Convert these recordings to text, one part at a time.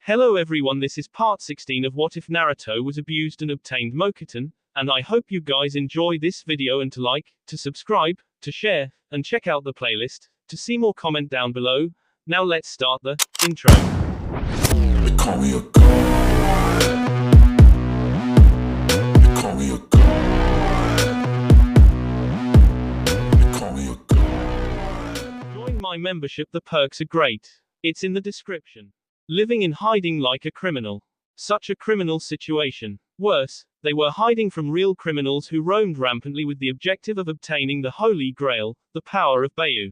Hello everyone, this is part 16 of What If Naruto Was Abused and Obtained Mokuton, and I hope you guys enjoy this video and to like, to subscribe, to share, and check out the playlist, to see more comment down below. Now let's start the intro. They call me a god. They call me a god. They call me a god. Join my membership, the perks are great. It's in the description. Living in hiding like a criminal. Such a criminal situation. Worse, they were hiding from real criminals who roamed rampantly with the objective of obtaining the Holy Grail, the power of Bayu.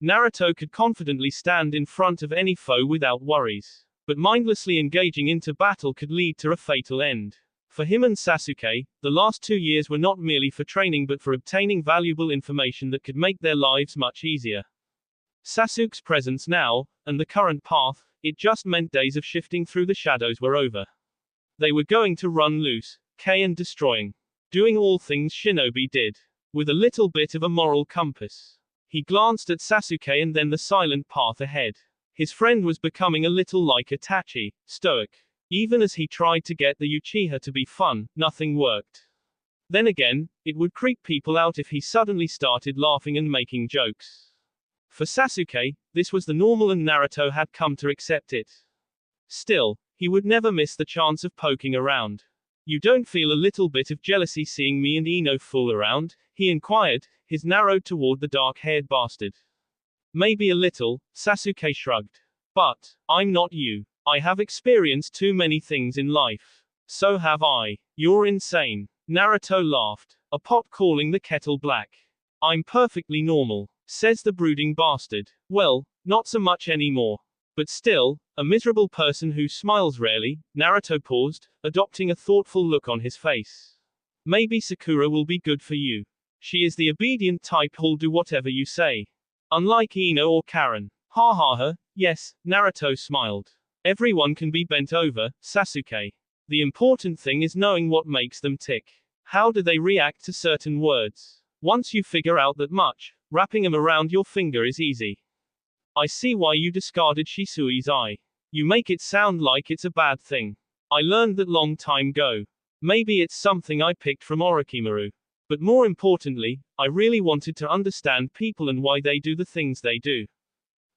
Naruto could confidently stand in front of any foe without worries. But mindlessly engaging into battle could lead to a fatal end. For him and Sasuke, the last 2 years were not merely for training but for obtaining valuable information that could make their lives much easier. Sasuke's presence now, and the current path, it just meant days of shifting through the shadows were over. They were going to run loose, and destroying. Doing all things shinobi did. With a little bit of a moral compass. He glanced at Sasuke and then the silent path ahead. His friend was becoming a little like Itachi, stoic. Even as he tried to get the Uchiha to be fun, nothing worked. Then again, it would creep people out if he suddenly started laughing and making jokes. For Sasuke, this was the normal and Naruto had come to accept it. Still, he would never miss the chance of poking around. You don't feel a little bit of jealousy seeing me and Ino fool around? He inquired, his narrowed toward the dark-haired bastard. Maybe a little, Sasuke shrugged. But, I'm not you. I have experienced too many things in life. So have I. You're insane. Naruto laughed. A pot calling the kettle black. I'm perfectly normal, says the brooding bastard. Well, not so much anymore. But still, a miserable person who smiles rarely. Naruto paused, adopting a thoughtful look on his face. Maybe Sakura will be good for you. She is the obedient type who'll do whatever you say. Unlike Ino or Karen. Ha ha ha, yes, Naruto smiled. Everyone can be bent over, Sasuke. The important thing is knowing what makes them tick. How do they react to certain words? Once you figure out that much, wrapping them around your finger is easy. I see why you discarded Shisui's eye. You make it sound like it's a bad thing. I learned that long time ago. Maybe it's something I picked from Orochimaru. But more importantly, I really wanted to understand people and why they do the things they do.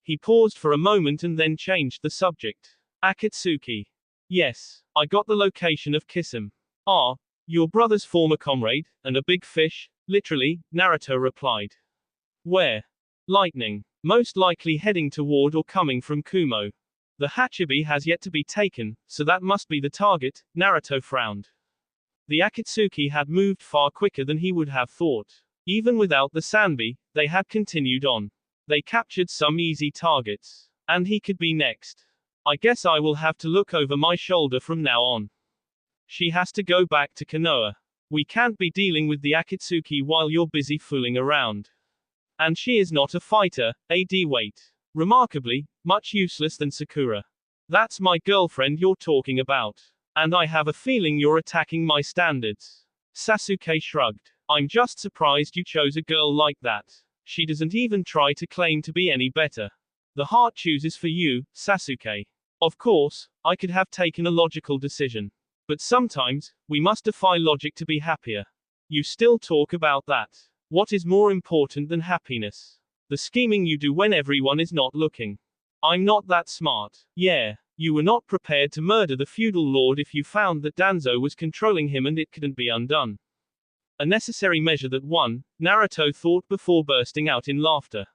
He paused for a moment and then changed the subject. Akatsuki. Yes, I got the location of Kisame. Ah, your brother's former comrade, and a big fish, literally, Naruto replied. Where? Lightning. Most likely heading toward or coming from Kumo. The Hachibi has yet to be taken, so that must be the target, Naruto frowned. The Akatsuki had moved far quicker than he would have thought. Even without the Sanbi, they had continued on. They captured some easy targets. And he could be next. I guess I will have to look over my shoulder from now on. She has to go back to Konoha. We can't be dealing with the Akatsuki while you're busy fooling around. And she is not a fighter, wait. Remarkably, much useless than Sakura. That's my girlfriend you're talking about. And I have a feeling you're attacking my standards. Sasuke shrugged. I'm just surprised you chose a girl like that. She doesn't even try to claim to be any better. The heart chooses for you, Sasuke. Of course, I could have taken a logical decision. But sometimes, we must defy logic to be happier. You still talk about that. What is more important than happiness? The scheming you do when everyone is not looking. I'm not that smart. Yeah, you were not prepared to murder the feudal lord if you found that Danzo was controlling him and it couldn't be undone. A necessary measure that one, Naruto thought before bursting out in laughter.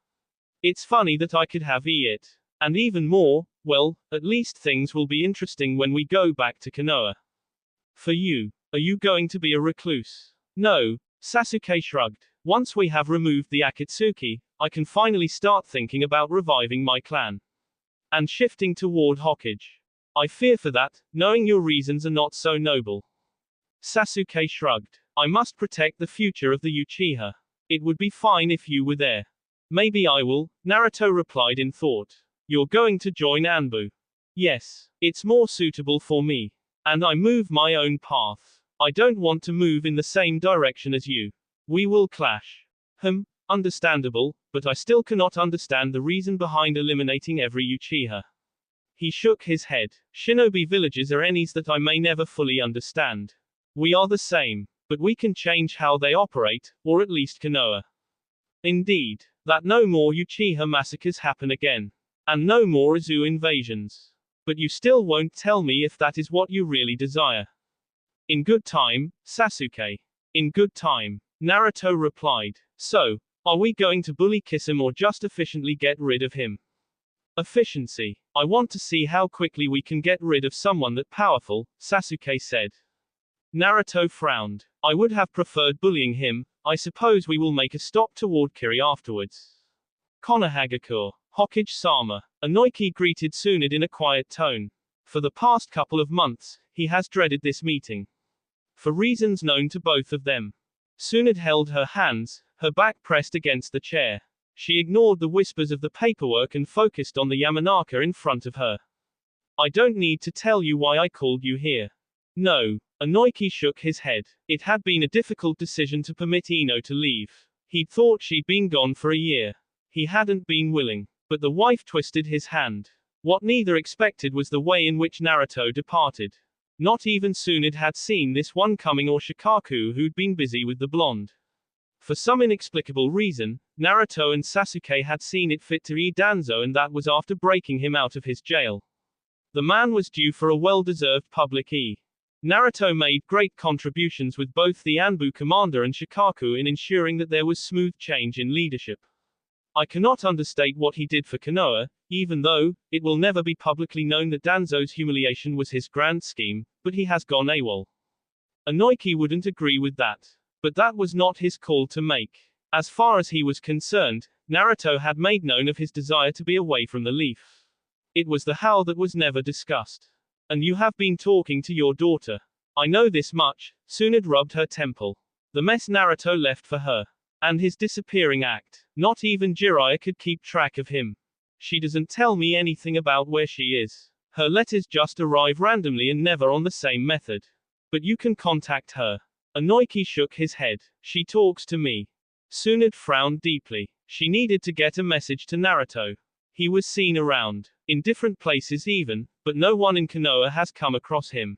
It's funny that I could have it. And even more, well, at least things will be interesting when we go back to Konoha. For you, are you going to be a recluse? No, Sasuke shrugged. Once we have removed the Akatsuki, I can finally start thinking about reviving my clan. And shifting toward Hokage. I fear for that, knowing your reasons are not so noble. Sasuke shrugged. I must protect the future of the Uchiha. It would be fine if you were there. Maybe I will, Naruto replied in thought. You're going to join Anbu. Yes, it's more suitable for me. And I move my own path. I don't want to move in the same direction as you. We will clash. Understandable, but I still cannot understand the reason behind eliminating every Uchiha. He shook his head. Shinobi villages are enemies that I may never fully understand. We are the same. But we can change how they operate, or at least Konoha. Indeed. That no more Uchiha massacres happen again. And no more Izu invasions. But you still won't tell me if that is what you really desire. In good time, Sasuke. In good time. Naruto replied. So, are we going to bully Kisame or just efficiently get rid of him? Efficiency. I want to see how quickly we can get rid of someone that powerful, Sasuke said. Naruto frowned. I would have preferred bullying him. I suppose we will make a stop toward Kiri afterwards. Konohagakure. Hokage-sama. Inoiki greeted Tsunade in a quiet tone. For the past couple of months, he has dreaded this meeting. For reasons known to both of them. Tsunade held her hands, her back pressed against the chair. She ignored the whispers of the paperwork and focused on the Yamanaka in front of her. I don't need to tell you why I called you here. No. Inoiki shook his head. It had been a difficult decision to permit Ino to leave. He'd thought she'd been gone for a year. He hadn't been willing. But the wife twisted his hand. What neither expected was the way in which Naruto departed. Not even Tsunade had seen this one coming, or Shikaku, who'd been busy with the blonde. For some inexplicable reason, Naruto and Sasuke had seen it fit to eat Danzo, and that was after breaking him out of his jail. The man was due for a well-deserved public E. Naruto made great contributions with both the Anbu commander and Shikaku in ensuring that there was smooth change in leadership. I cannot understate what he did for Konoha, even though it will never be publicly known that Danzo's humiliation was his grand scheme, but he has gone AWOL. Inoiki wouldn't agree with that. But that was not his call to make. As far as he was concerned, Naruto had made known of his desire to be away from the leaf. It was the how that was never discussed. And you have been talking to your daughter. I know this much. Tsunade rubbed her temple. The mess Naruto left for her. And his disappearing act. Not even Jiraiya could keep track of him. She doesn't tell me anything about where she is. Her letters just arrive randomly and never on the same method. But you can contact her. Inoiki shook his head. She talks to me. Tsunade frowned deeply. She needed to get a message to Naruto. He was seen around. In different places even, but no one in Konoha has come across him.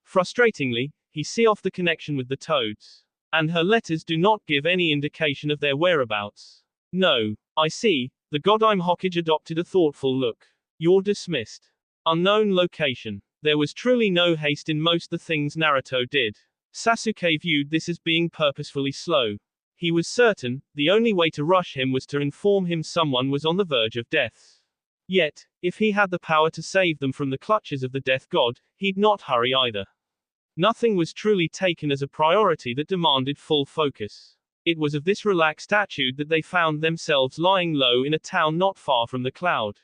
Frustratingly, he see off the connection with the toads. And her letters do not give any indication of their whereabouts. No. I see. The Godime Hokage adopted a thoughtful look. You're dismissed. Unknown location. There was truly no haste in most the things Naruto did. Sasuke viewed this as being purposefully slow. He was certain, the only way to rush him was to inform him someone was on the verge of death. Yet, if he had the power to save them from the clutches of the death god, he'd not hurry either. Nothing was truly taken as a priority that demanded full focus. It was of this relaxed attitude that they found themselves lying low in a town not far from the cloud.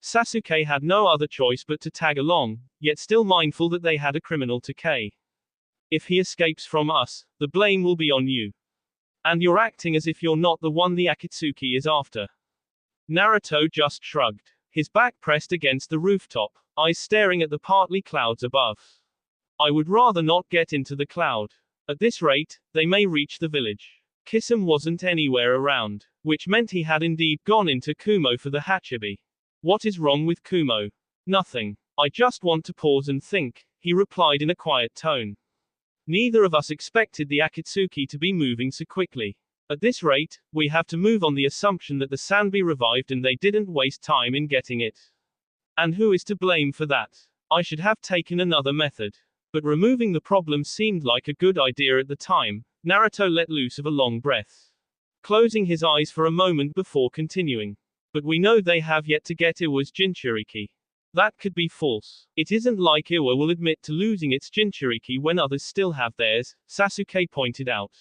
Sasuke had no other choice but to tag along, yet still mindful that they had a criminal to K. If he escapes from us, the blame will be on you. And you're acting as if you're not the one the Akatsuki is after. Naruto just shrugged. His back pressed against the rooftop, eyes staring at the partly clouds above. I would rather not get into the cloud. At this rate, they may reach the village. Kisame wasn't anywhere around, which meant he had indeed gone into Kumo for the Hachibi. What is wrong with Kumo? Nothing. I just want to pause and think, he replied in a quiet tone. Neither of us expected the Akatsuki to be moving so quickly. At this rate, we have to move on the assumption that the Sanbi revived and they didn't waste time in getting it. And who is to blame for that? I should have taken another method. But removing the problem seemed like a good idea at the time. Naruto let loose of a long breath. Closing his eyes for a moment before continuing. But we know they have yet to get Iwa's Jinchuriki. That could be false. It isn't like Iwa will admit to losing its Jinchuriki when others still have theirs, Sasuke pointed out.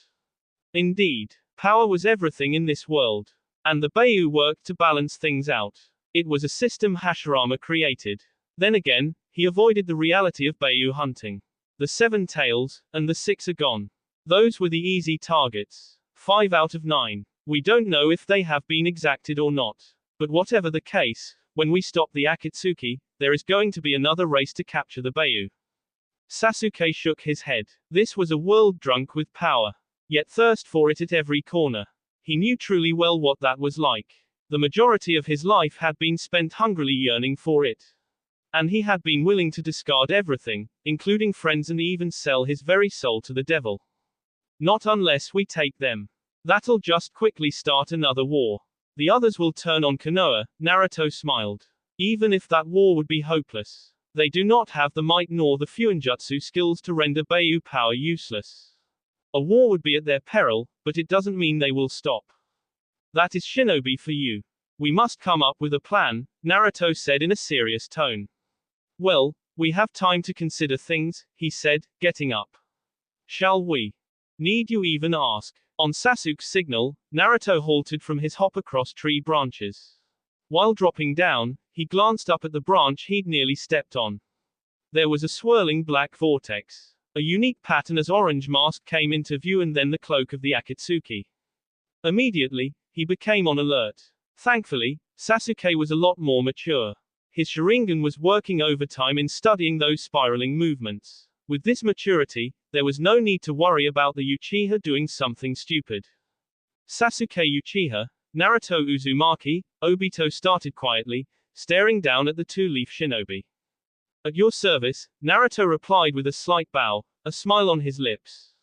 Indeed. Power was everything in this world. And the Beiyu worked to balance things out. It was a system Hashirama created. Then again, he avoided the reality of Beiyu hunting. The 7 tails, and the 6 are gone. Those were the easy targets. 5 out of 9. We don't know if they have been exacted or not. But whatever the case, when we stop the Akatsuki, there is going to be another race to capture the Beiyu. Sasuke shook his head. This was a world drunk with power. Yet thirst for it at every corner. He knew truly well what that was like. The majority of his life had been spent hungrily yearning for it. And he had been willing to discard everything, including friends, and even sell his very soul to the devil. Not unless we take them. That'll just quickly start another war. The others will turn on Konoha, Naruto smiled. Even if that war would be hopeless. They do not have the might nor the fuinjutsu skills to render Beiyu power useless. A war would be at their peril, but it doesn't mean they will stop. That is shinobi for you. We must come up with a plan, Naruto said in a serious tone. Well, we have time to consider things, he said, getting up. Shall we? Need you even ask? On Sasuke's signal, Naruto halted from his hop across tree branches. While dropping down, he glanced up at the branch he'd nearly stepped on. There was a swirling black vortex. A unique pattern as orange mask came into view, and then the cloak of the Akatsuki. Immediately, he became on alert. Thankfully, Sasuke was a lot more mature. His Sharingan was working overtime in studying those spiraling movements. With this maturity, there was no need to worry about the Uchiha doing something stupid. Sasuke Uchiha, Naruto Uzumaki, Obito started quietly, staring down at the two-leaf shinobi. At your service, Naruto replied with a slight bow, a smile on his lips.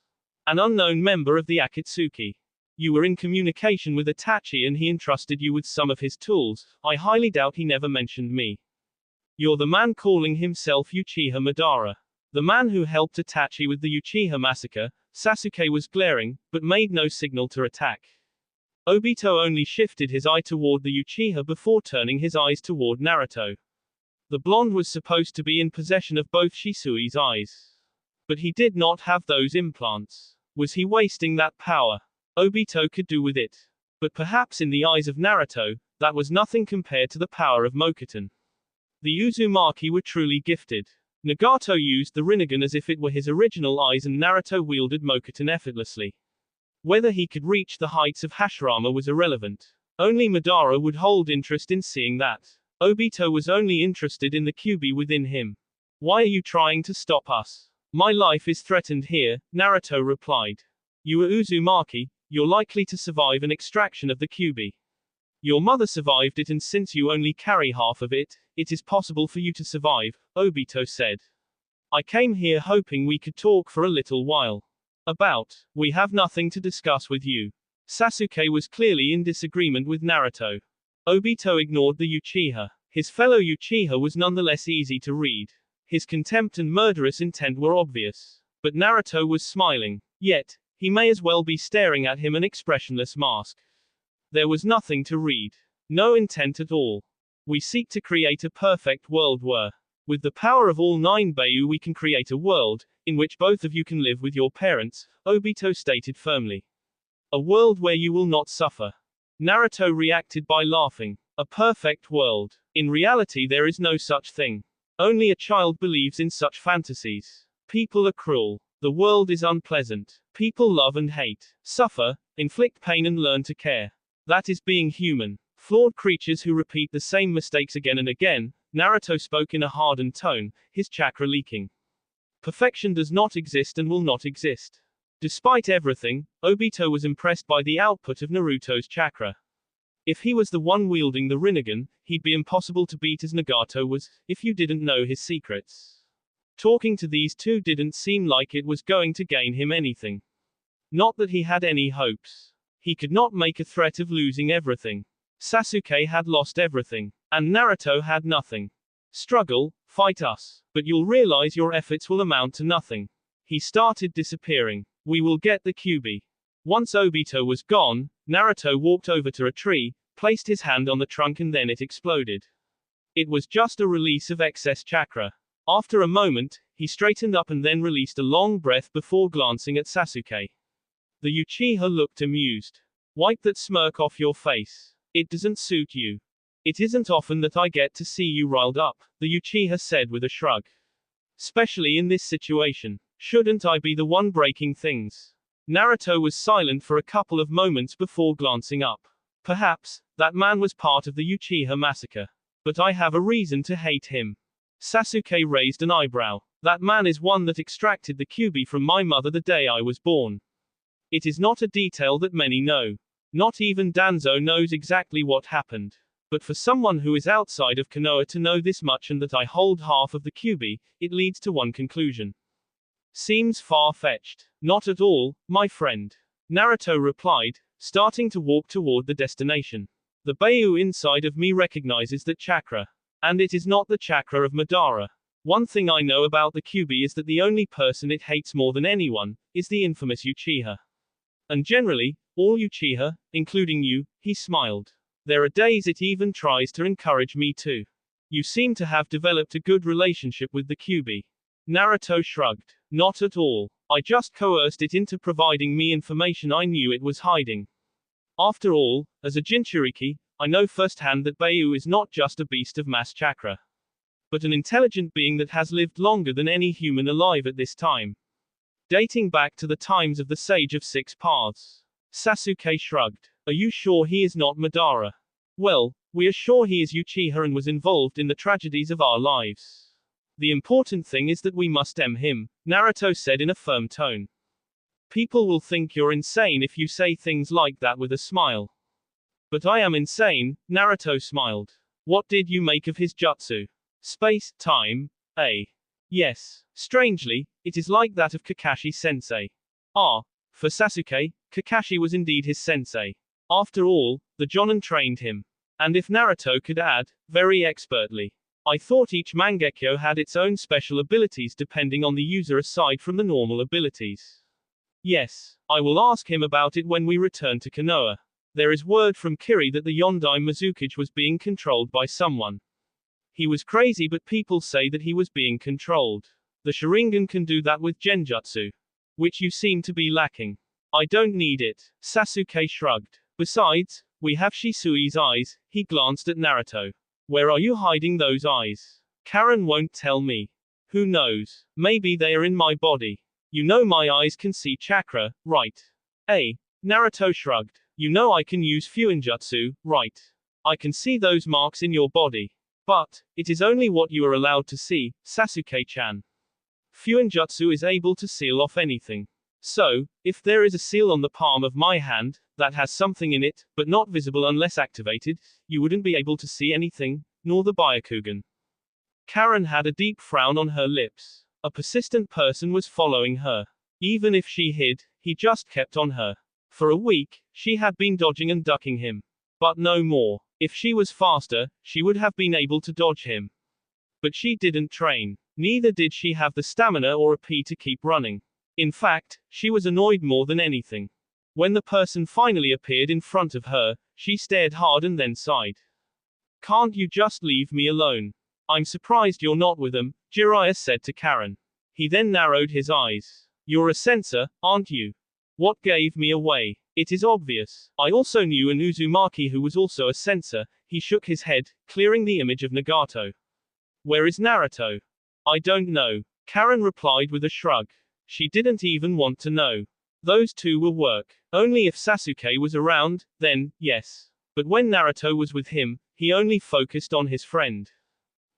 An unknown member of the Akatsuki. You were in communication with Itachi and he entrusted you with some of his tools. I highly doubt he never mentioned me. You're the man calling himself Uchiha Madara. The man who helped Itachi with the Uchiha massacre. Sasuke was glaring, but made no signal to attack. Obito only shifted his eye toward the Uchiha before turning his eyes toward Naruto. The blonde was supposed to be in possession of both Shisui's eyes. But he did not have those implants. Was he wasting that power? Obito could do with it. But perhaps in the eyes of Naruto, that was nothing compared to the power of Mokuton. The Uzumaki were truly gifted. Nagato used the Rinnegan as if it were his original eyes, and Naruto wielded Mokuton effortlessly. Whether he could reach the heights of Hashirama was irrelevant. Only Madara would hold interest in seeing that. Obito was only interested in the Kyuubi within him. Why are you trying to stop us? My life is threatened here, Naruto replied. You are Uzumaki, you're likely to survive an extraction of the Kyuubi. Your mother survived it, and since you only carry half of it, it is possible for you to survive, Obito said. I came here hoping we could talk for a little while. We have nothing to discuss with you. Sasuke was clearly in disagreement with Naruto. Obito ignored the Uchiha. His fellow Uchiha was nonetheless easy to read. His contempt and murderous intent were obvious. But Naruto was smiling. Yet, he may as well be staring at him, an expressionless mask. There was nothing to read. No intent at all. We seek to create a perfect world where, with the power of all 9 Beiyu, we can create a world in which both of you can live with your parents, Obito stated firmly. A world where you will not suffer. Naruto reacted by laughing. A perfect world. In reality, there is no such thing. Only a child believes in such fantasies. People are cruel. The world is unpleasant. People love and hate, suffer, inflict pain, and learn to care. That is being human. Flawed creatures who repeat the same mistakes again and again. Naruto spoke in a hardened tone, his chakra leaking. Perfection does not exist and will not exist. Despite everything, Obito was impressed by the output of Naruto's chakra. If he was the one wielding the Rinnegan, he'd be impossible to beat as Nagato was, if you didn't know his secrets. Talking to these two didn't seem like it was going to gain him anything. Not that he had any hopes. He could not make a threat of losing everything. Sasuke had lost everything. And Naruto had nothing. Struggle, fight us. But you'll realize your efforts will amount to nothing. He started disappearing. We will get the Kyuubi. Once Obito was gone, Naruto walked over to a tree, placed his hand on the trunk, and then it exploded. It was just a release of excess chakra. After a moment, he straightened up and then released a long breath before glancing at Sasuke. The Uchiha looked amused. Wipe that smirk off your face. It doesn't suit you. It isn't often that I get to see you riled up, the Uchiha said with a shrug. Especially in this situation. Shouldn't I be the one breaking things? Naruto was silent for a couple of moments before glancing up. Perhaps, that man was part of the Uchiha massacre. But I have a reason to hate him. Sasuke raised an eyebrow. That man is one that extracted the Kyuubi from my mother the day I was born. It is not a detail that many know. Not even Danzo knows exactly what happened. But for someone who is outside of Konoha to know this much and that I hold half of the Kyuubi, it leads to one conclusion. Seems far-fetched. Not at all, my friend. Naruto replied, starting to walk toward the destination. The Bayu inside of me recognizes that chakra. And it is not the chakra of Madara. One thing I know about the Kyuubi is that the only person it hates more than anyone, is the infamous Uchiha. And generally, all Uchiha, including you, he smiled. There are days it even tries to encourage me too. You seem to have developed a good relationship with the Kyuubi. Naruto shrugged. Not at all. I just coerced it into providing me information I knew it was hiding. After all, as a Jinchuriki, I know firsthand that Bayu is not just a beast of mass chakra, but an intelligent being that has lived longer than any human alive at this time. Dating back to the times of the Sage of Six Paths. Sasuke shrugged. Are you sure he is not Madara? Well, we are sure he is Uchiha and was involved in the tragedies of our lives. The important thing is that we must end him, Naruto said in a firm tone. People will think you're insane if you say things like that with a smile. But I am insane, Naruto smiled. What did you make of his jutsu? Space, time, yes. Strangely, it is like that of Kakashi-sensei. For Sasuke, Kakashi was indeed his sensei. After all, the Jonin trained him. And if Naruto could add, very expertly. I thought each Mangekyo had its own special abilities depending on the user aside from the normal abilities. Yes, I will ask him about it when we return to Konoha. There is word from Kiri that the Yondai Mizukage was being controlled by someone. He was crazy but people say that he was being controlled. The Sharingan can do that with Genjutsu. Which you seem to be lacking. I don't need it, Sasuke shrugged. Besides, we have Shisui's eyes, he glanced at Naruto. Where are you hiding those eyes? Karen won't tell me. Who knows? Maybe they are in my body. You know my eyes can see chakra, right? Naruto shrugged. You know I can use Fuinjutsu, right? I can see those marks in your body. But, it is only what you are allowed to see, Sasuke-chan. Fuinjutsu is able to seal off anything. So, if there is a seal on the palm of my hand, that has something in it, but not visible unless activated, you wouldn't be able to see anything, nor the Byakugan. Karen had a deep frown on her lips. A persistent person was following her. Even if she hid, he just kept on her. For a week, she had been dodging and ducking him. But no more. If she was faster, she would have been able to dodge him. But she didn't train. Neither did she have the stamina or a P to keep running. In fact, she was annoyed more than anything. When the person finally appeared in front of her, she stared hard and then sighed. Can't you just leave me alone? I'm surprised you're not with them, Jiraiya said to Karen. He then narrowed his eyes. You're a censor, aren't you? What gave me away? It is obvious. I also knew an Uzumaki who was also a censor. He shook his head, clearing the image of Nagato. Where is Naruto? I don't know. Karen replied with a shrug. She didn't even want to know. Those two will work. Only if Sasuke was around, then, yes. But when Naruto was with him, he only focused on his friend.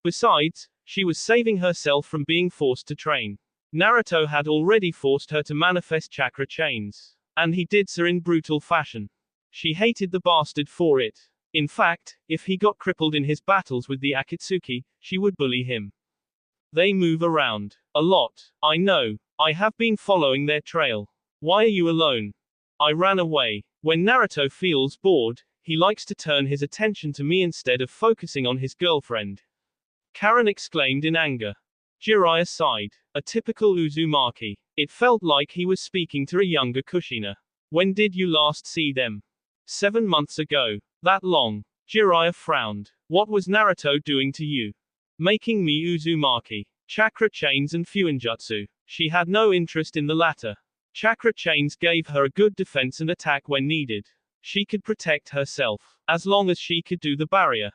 Besides, she was saving herself from being forced to train. Naruto had already forced her to manifest chakra chains. And he did so in brutal fashion. She hated the bastard for it. In fact, if he got crippled in his battles with the Akatsuki, she would bully him. They move around. A lot. I know. I have been following their trail. Why are you alone? I ran away. When Naruto feels bored, he likes to turn his attention to me instead of focusing on his girlfriend. Karen exclaimed in anger. Jiraiya sighed. A typical Uzumaki. It felt like he was speaking to a younger Kushina. When did you last see them? 7 months ago. That long. Jiraiya frowned. What was Naruto doing to you? Making me Uzumaki. Chakra chains and Fuinjutsu. She had no interest in the latter. Chakra chains gave her a good defense and attack when needed. She could protect herself, as long as she could do the barrier.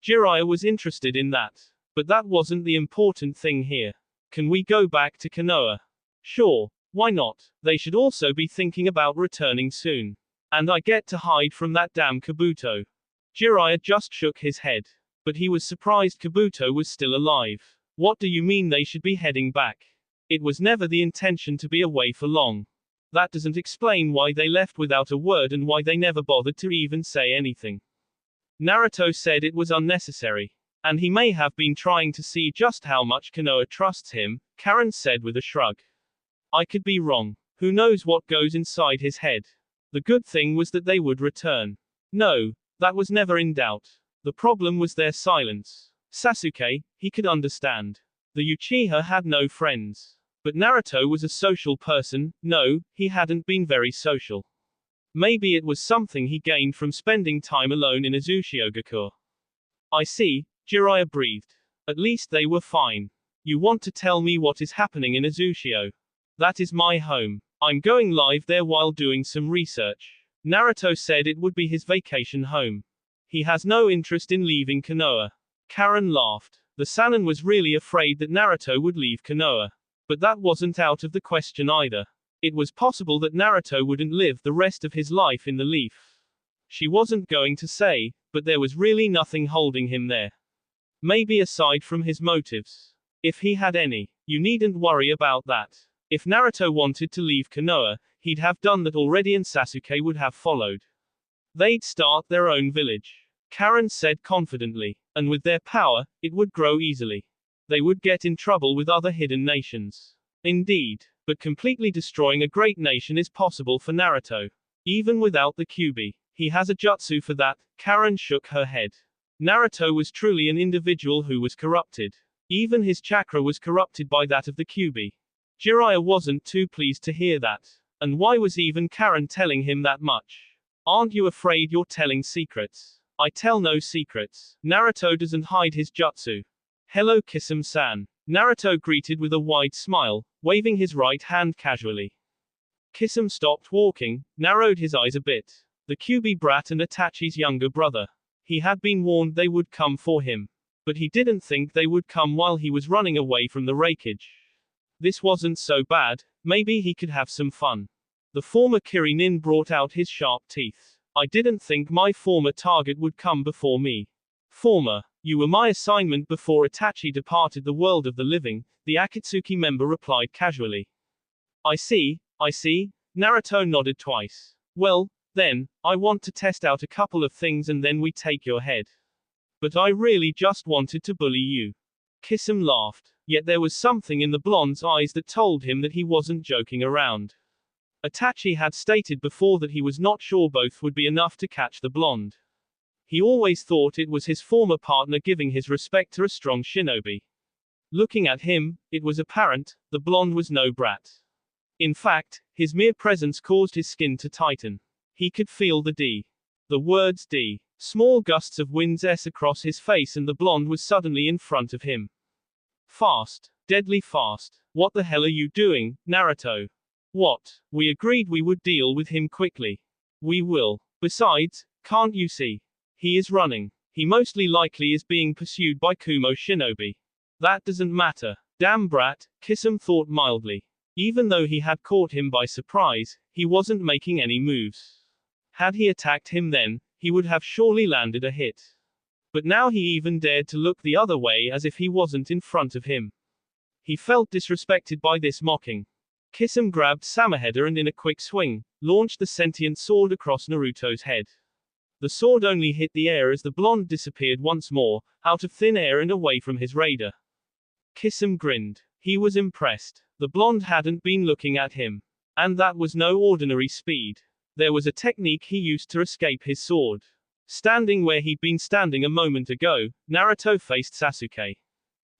Jiraiya was interested in that. But that wasn't the important thing here. Can we go back to Konoha? Sure, why not? They should also be thinking about returning soon. And I get to hide from that damn Kabuto. Jiraiya just shook his head. But he was surprised Kabuto was still alive. What do you mean they should be heading back? It was never the intention to be away for long. That doesn't explain why they left without a word and why they never bothered to even say anything. Naruto said it was unnecessary. And he may have been trying to see just how much Konoha trusts him, Karen said with a shrug. I could be wrong. Who knows what goes inside his head? The good thing was that they would return. No, that was never in doubt. The problem was their silence. Sasuke, he could understand. The Uchiha had no friends. But Naruto was a social person. No, he hadn't been very social. Maybe it was something he gained from spending time alone in Uzushiogakure. I see, Jiraiya breathed. At least they were fine. You want to tell me what is happening in Uzushio? That is my home. I'm going live there while doing some research. Naruto said it would be his vacation home. He has no interest in leaving Konoha. Karen laughed. The Sannin was really afraid that Naruto would leave Konoha. But that wasn't out of the question either. It was possible that Naruto wouldn't live the rest of his life in the Leaf. She wasn't going to say, but there was really nothing holding him there. Maybe aside from his motives. If he had any. You needn't worry about that. If Naruto wanted to leave Konoha, he'd have done that already and Sasuke would have followed. They'd start their own village. Karen said confidently. And with their power, it would grow easily. They would get in trouble with other hidden nations. Indeed. But completely destroying a great nation is possible for Naruto. Even without the Kyuubi. He has a jutsu for that. Karen shook her head. Naruto was truly an individual who was corrupted. Even his chakra was corrupted by that of the Kyuubi. Jiraiya wasn't too pleased to hear that. And why was even Karen telling him that much? Aren't you afraid you're telling secrets? I tell no secrets. Naruto doesn't hide his jutsu. Hello Kisame-san. Naruto greeted with a wide smile, waving his right hand casually. Kisame stopped walking, narrowed his eyes a bit. The Kyuubi brat and Itachi's younger brother. He had been warned they would come for him. But he didn't think they would come while he was running away from the Raikage. This wasn't so bad, maybe he could have some fun. The former Kirinin brought out his sharp teeth. I didn't think my former target would come before me. Former, you were my assignment before Itachi departed the world of the living, the Akatsuki member replied casually. I see, Naruto nodded twice. Well, then, I want to test out a couple of things and then we take your head. But I really just wanted to bully you. Kisame laughed. Yet there was something in the blonde's eyes that told him that he wasn't joking around. Itachi had stated before that he was not sure both would be enough to catch the blonde. He always thought it was his former partner giving his respect to a strong shinobi. Looking at him, it was apparent, the blonde was no brat. In fact, his mere presence caused his skin to tighten. He could feel the words D. Small gusts of winds across his face and the blonde was suddenly in front of him. Fast. Deadly fast. What the hell are you doing, Naruto? What? We agreed we would deal with him quickly. We will. Besides, can't you see? He is running. He mostly likely is being pursued by Kumo shinobi. That doesn't matter. Damn brat, Kisame thought mildly. Even though he had caught him by surprise, he wasn't making any moves. Had he attacked him then, he would have surely landed a hit. But now he even dared to look the other way as if he wasn't in front of him. He felt disrespected by this mocking. Kisame grabbed Samehada and in a quick swing, launched the sentient sword across Naruto's head. The sword only hit the air as the blonde disappeared once more, out of thin air and away from his raider. Kisame grinned. He was impressed. The blonde hadn't been looking at him. And that was no ordinary speed. There was a technique he used to escape his sword. Standing where he'd been standing a moment ago, Naruto faced Sasuke.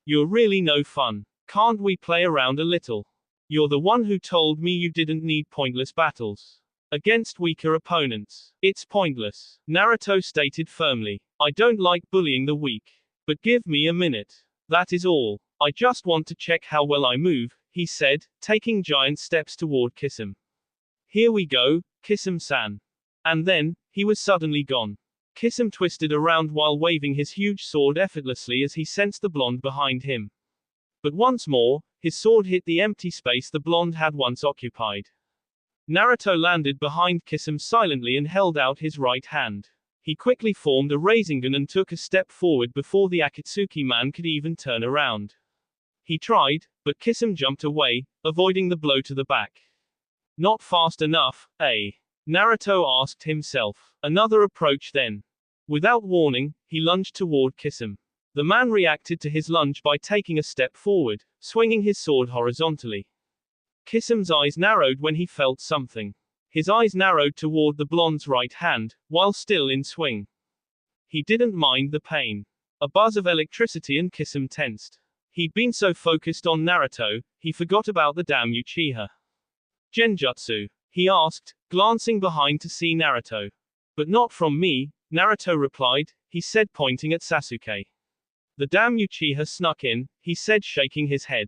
You're really no fun. Can't we play around a little? You're the one who told me you didn't need pointless battles against weaker opponents. It's pointless, Naruto stated firmly. I don't like bullying the weak. But give me a minute. That is all. I just want to check how well I move, he said, taking giant steps toward Kisame. Here we go, Kisame-san. And then, he was suddenly gone. Kisame twisted around while waving his huge sword effortlessly as he sensed the blonde behind him. But once more, his sword hit the empty space the blonde had once occupied. Naruto landed behind Kisame silently and held out his right hand. He quickly formed a Rasengan and took a step forward before the Akatsuki man could even turn around. He tried, but Kisame jumped away, avoiding the blow to the back. Not fast enough, eh? Naruto asked himself. Another approach then. Without warning, he lunged toward Kisame. The man reacted to his lunge by taking a step forward, swinging his sword horizontally. Kisame's eyes narrowed when he felt something. His eyes narrowed toward the blonde's right hand, while still in swing. He didn't mind the pain. A buzz of electricity and Kisame tensed. He'd been so focused on Naruto, he forgot about the damn Uchiha. Genjutsu? He asked, glancing behind to see Naruto. But not from me, Naruto replied, he said pointing at Sasuke. The damn Uchiha snuck in, he said shaking his head.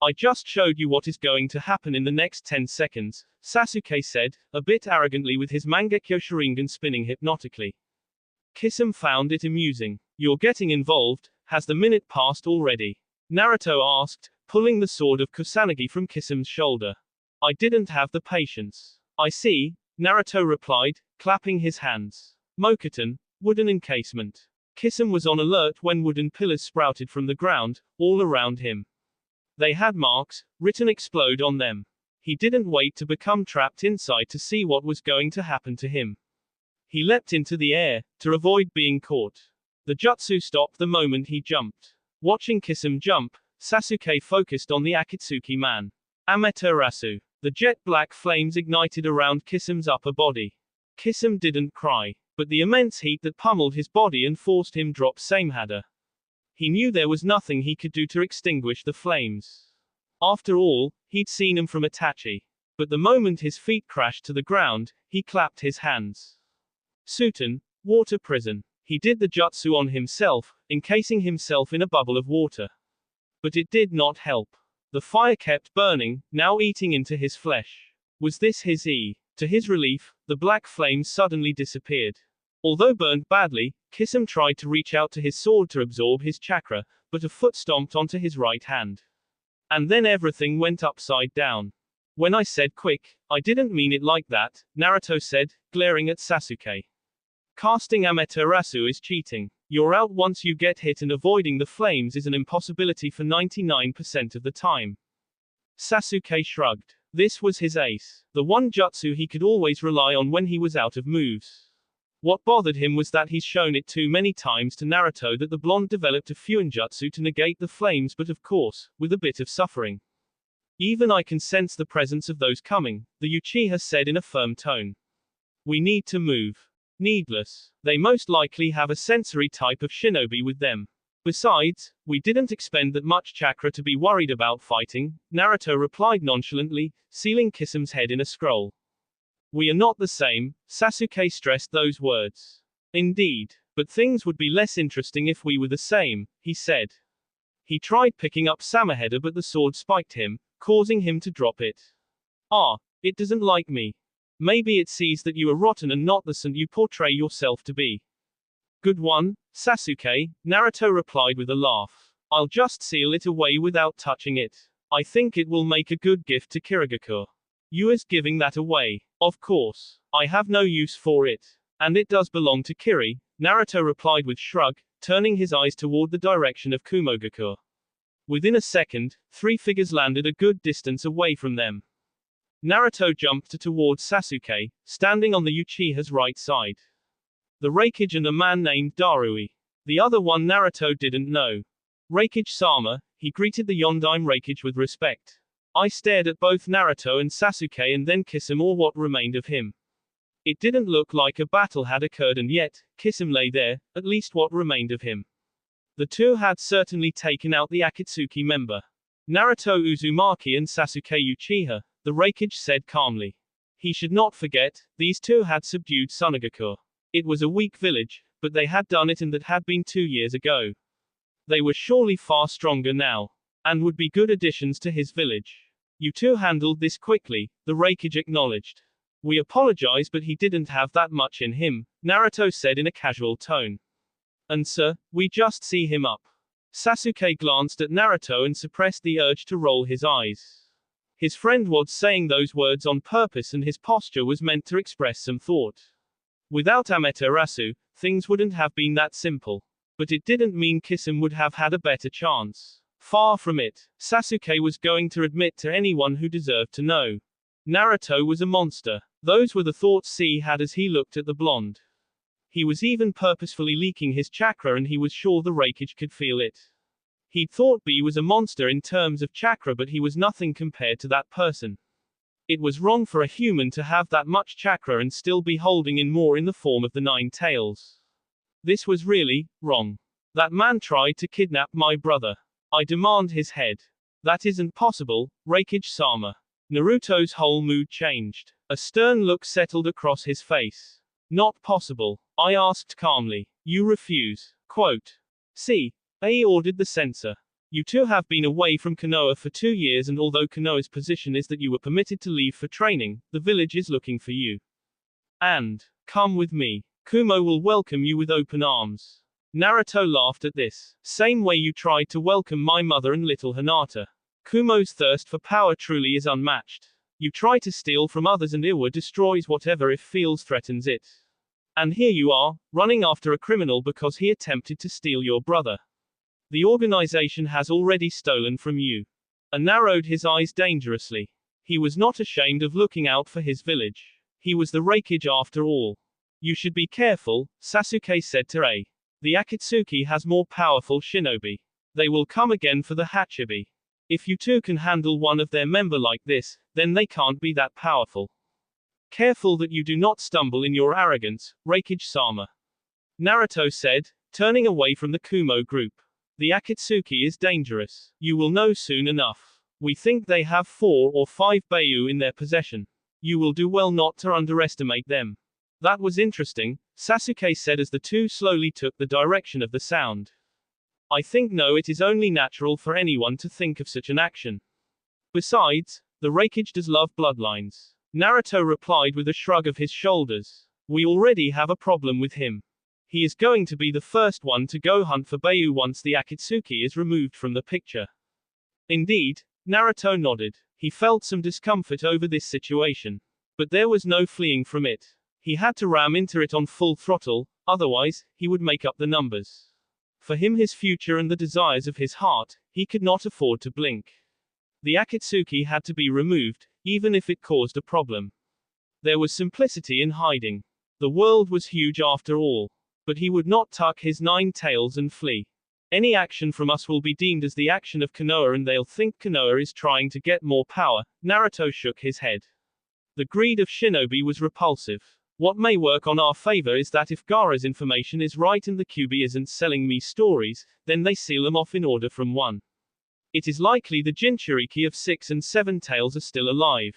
I just showed you what is going to happen in the next 10 seconds, Sasuke said, a bit arrogantly with his Mangekyo Sharingan spinning hypnotically. Kisame found it amusing. You're getting involved, has the minute passed already? Naruto asked, pulling the sword of Kusanagi from Kisame's shoulder. I didn't have the patience. I see, Naruto replied, clapping his hands. Mokuton, wooden encasement. Kisame was on alert when wooden pillars sprouted from the ground, all around him. They had marks, written explode on them. He didn't wait to become trapped inside to see what was going to happen to him. He leapt into the air, to avoid being caught. The jutsu stopped the moment he jumped. Watching Kisame jump, Sasuke focused on the Akatsuki man. Amaterasu. The jet black flames ignited around Kisame's upper body. Kisame didn't cry, but the immense heat that pummeled his body and forced him drop Samehada. He knew there was nothing he could do to extinguish the flames. After all, he'd seen him from Itachi. But the moment his feet crashed to the ground, he clapped his hands. Suton, water prison. He did the jutsu on himself, encasing himself in a bubble of water. But it did not help. The fire kept burning, now eating into his flesh. Was this his E? To his relief, the black flames suddenly disappeared. Although burned badly, Kisame tried to reach out to his sword to absorb his chakra, but a foot stomped onto his right hand. And then everything went upside down. When I said quick, I didn't mean it like that, Naruto said, glaring at Sasuke. Casting Amaterasu is cheating. You're out once you get hit, and avoiding the flames is an impossibility for 99% of the time. Sasuke shrugged. This was his ace. The one jutsu he could always rely on when he was out of moves. What bothered him was that he's shown it too many times to Naruto that the blonde developed a Fuinjutsu to negate the flames, but of course, with a bit of suffering. Even I can sense the presence of those coming, the Uchiha said in a firm tone. We need to move. Needless. They most likely have a sensory type of shinobi with them. Besides, we didn't expend that much chakra to be worried about fighting, Naruto replied nonchalantly, sealing Kisame's head in a scroll. We are not the same, Sasuke stressed those words. Indeed. But things would be less interesting if we were the same, he said. He tried picking up Samehada, but the sword spiked him, causing him to drop it. Ah, it doesn't like me. Maybe it sees that you are rotten and not the saint you portray yourself to be. Good one, Sasuke, Naruto replied with a laugh. I'll just seal it away without touching it. I think it will make a good gift to Kirigakure. You is giving that away. Of course. I have no use for it. And it does belong to Kiri, Naruto replied with shrug, turning his eyes toward the direction of Kumogakure. Within a second, three figures landed a good distance away from them. Naruto jumped towards Sasuke, standing on the Uchiha's right side. The Raikage and a man named Darui. The other one Naruto didn't know. Raikage-sama, he greeted the Yondaime Raikage with respect. I stared at both Naruto and Sasuke and then Kisame, or what remained of him. It didn't look like a battle had occurred, and yet, Kisame lay there, at least what remained of him. The two had certainly taken out the Akatsuki member. Naruto Uzumaki and Sasuke Uchiha, the Raikage said calmly. He should not forget, these two had subdued Tsunade. It was a weak village, but they had done it, and that had been 2 years ago. They were surely far stronger now, and would be good additions to his village. You two handled this quickly, the Raikage acknowledged. We apologize, but he didn't have that much in him, Naruto said in a casual tone. And sir, we just see him up. Sasuke glanced at Naruto and suppressed the urge to roll his eyes. His friend was saying those words on purpose, and his posture was meant to express some thought. Without Amaterasu, things wouldn't have been that simple. But it didn't mean Kisame would have had a better chance. Far from it. Sasuke was going to admit to anyone who deserved to know. Naruto was a monster. Those were the thoughts he had as he looked at the blonde. He was even purposefully leaking his chakra, and he was sure the Raikage could feel it. He'd thought B was a monster in terms of chakra, but he was nothing compared to that person. It was wrong for a human to have that much chakra and still be holding in more in the form of the 9 tails. This was really wrong. That man tried to kidnap my brother. I demand his head. That isn't possible, Raikage-sama. Naruto's whole mood changed. A stern look settled across his face. Not possible, I asked calmly. You refuse. Quote. See, A ordered the censor. You two have been away from Konoha for 2 years, and although Konoha's position is that you were permitted to leave for training, the village is looking for you. And, come with me. Kumo will welcome you with open arms. Naruto laughed at this. Same way you tried to welcome my mother and little Hinata. Kumo's thirst for power truly is unmatched. You try to steal from others and Iwa destroys whatever it feels threatens it. And here you are, running after a criminal because he attempted to steal your brother. The organization has already stolen from you. And narrowed his eyes dangerously. He was not ashamed of looking out for his village. He was the Raikage after all. You should be careful, Sasuke said to A. The Akatsuki has more powerful shinobi. They will come again for the Hachibi. If you two can handle one of their member like this, then they can't be that powerful. Careful that you do not stumble in your arrogance, Raikage-sama. Naruto said, turning away from the Kumo group. The Akatsuki is dangerous. You will know soon enough. We think they have 4 or 5 Beiyu in their possession. You will do well not to underestimate them. That was interesting, Sasuke said as the two slowly took the direction of the sound. I think no, it is only natural for anyone to think of such an action. Besides, the Raikage does love bloodlines. Naruto replied with a shrug of his shoulders. We already have a problem with him. He is going to be the first one to go hunt for Beiyu once the Akatsuki is removed from the picture. Indeed, Naruto nodded. He felt some discomfort over this situation. But there was no fleeing from it. He had to ram into it on full throttle, otherwise, he would make up the numbers. For him, his future and the desires of his heart, he could not afford to blink. The Akatsuki had to be removed, even if it caused a problem. There was simplicity in hiding. The world was huge after all. But he would not tuck his 9 tails and flee. Any action from us will be deemed as the action of Konoha and they'll think Konoha is trying to get more power. Naruto shook his head. The greed of shinobi was repulsive. What may work on our favor is that if Gaara's information is right and the Kyuubi isn't selling me stories, then they seal them off in order from 1. It is likely the Jinchuriki of 6 and 7 tails are still alive.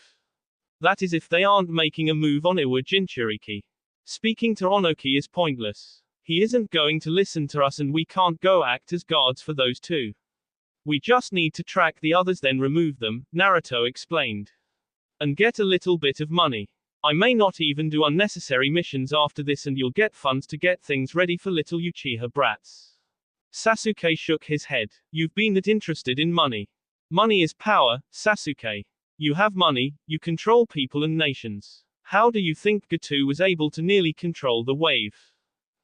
That is if they aren't making a move on Iwa Jinchuriki. Speaking to Onoki is pointless. He isn't going to listen to us and we can't go act as guards for those 2. We just need to track the others then remove them, Naruto explained. And get a little bit of money. I may not even do unnecessary missions after this and you'll get funds to get things ready for little Uchiha brats. Sasuke shook his head. You've been that interested in money. Money is power, Sasuke. You have money, you control people and nations. How do you think Gato was able to nearly control the wave?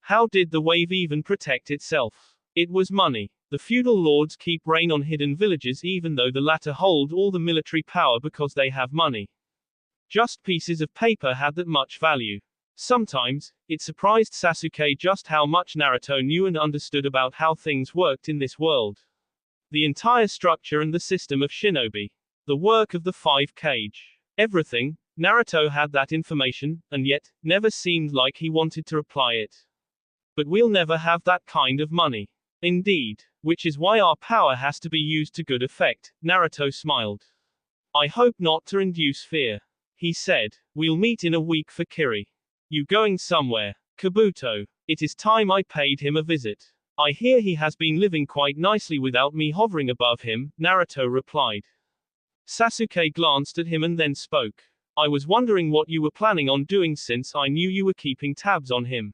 How did the wave even protect itself? It was money. The feudal lords keep reign on hidden villages even though the latter hold all the military power because they have money. Just pieces of paper had that much value. Sometimes, it surprised Sasuke just how much Naruto knew and understood about how things worked in this world. The entire structure and the system of shinobi. The work of the 5 Kage. Everything, Naruto had that information, and yet, never seemed like he wanted to apply it. But we'll never have that kind of money. Indeed. Which is why our power has to be used to good effect, Naruto smiled. I hope not to induce fear. He said, we'll meet in a week for Kiri. You going somewhere? Kabuto. It is time I paid him a visit. I hear he has been living quite nicely without me hovering above him, Naruto replied. Sasuke glanced at him and then spoke. I was wondering what you were planning on doing since I knew you were keeping tabs on him.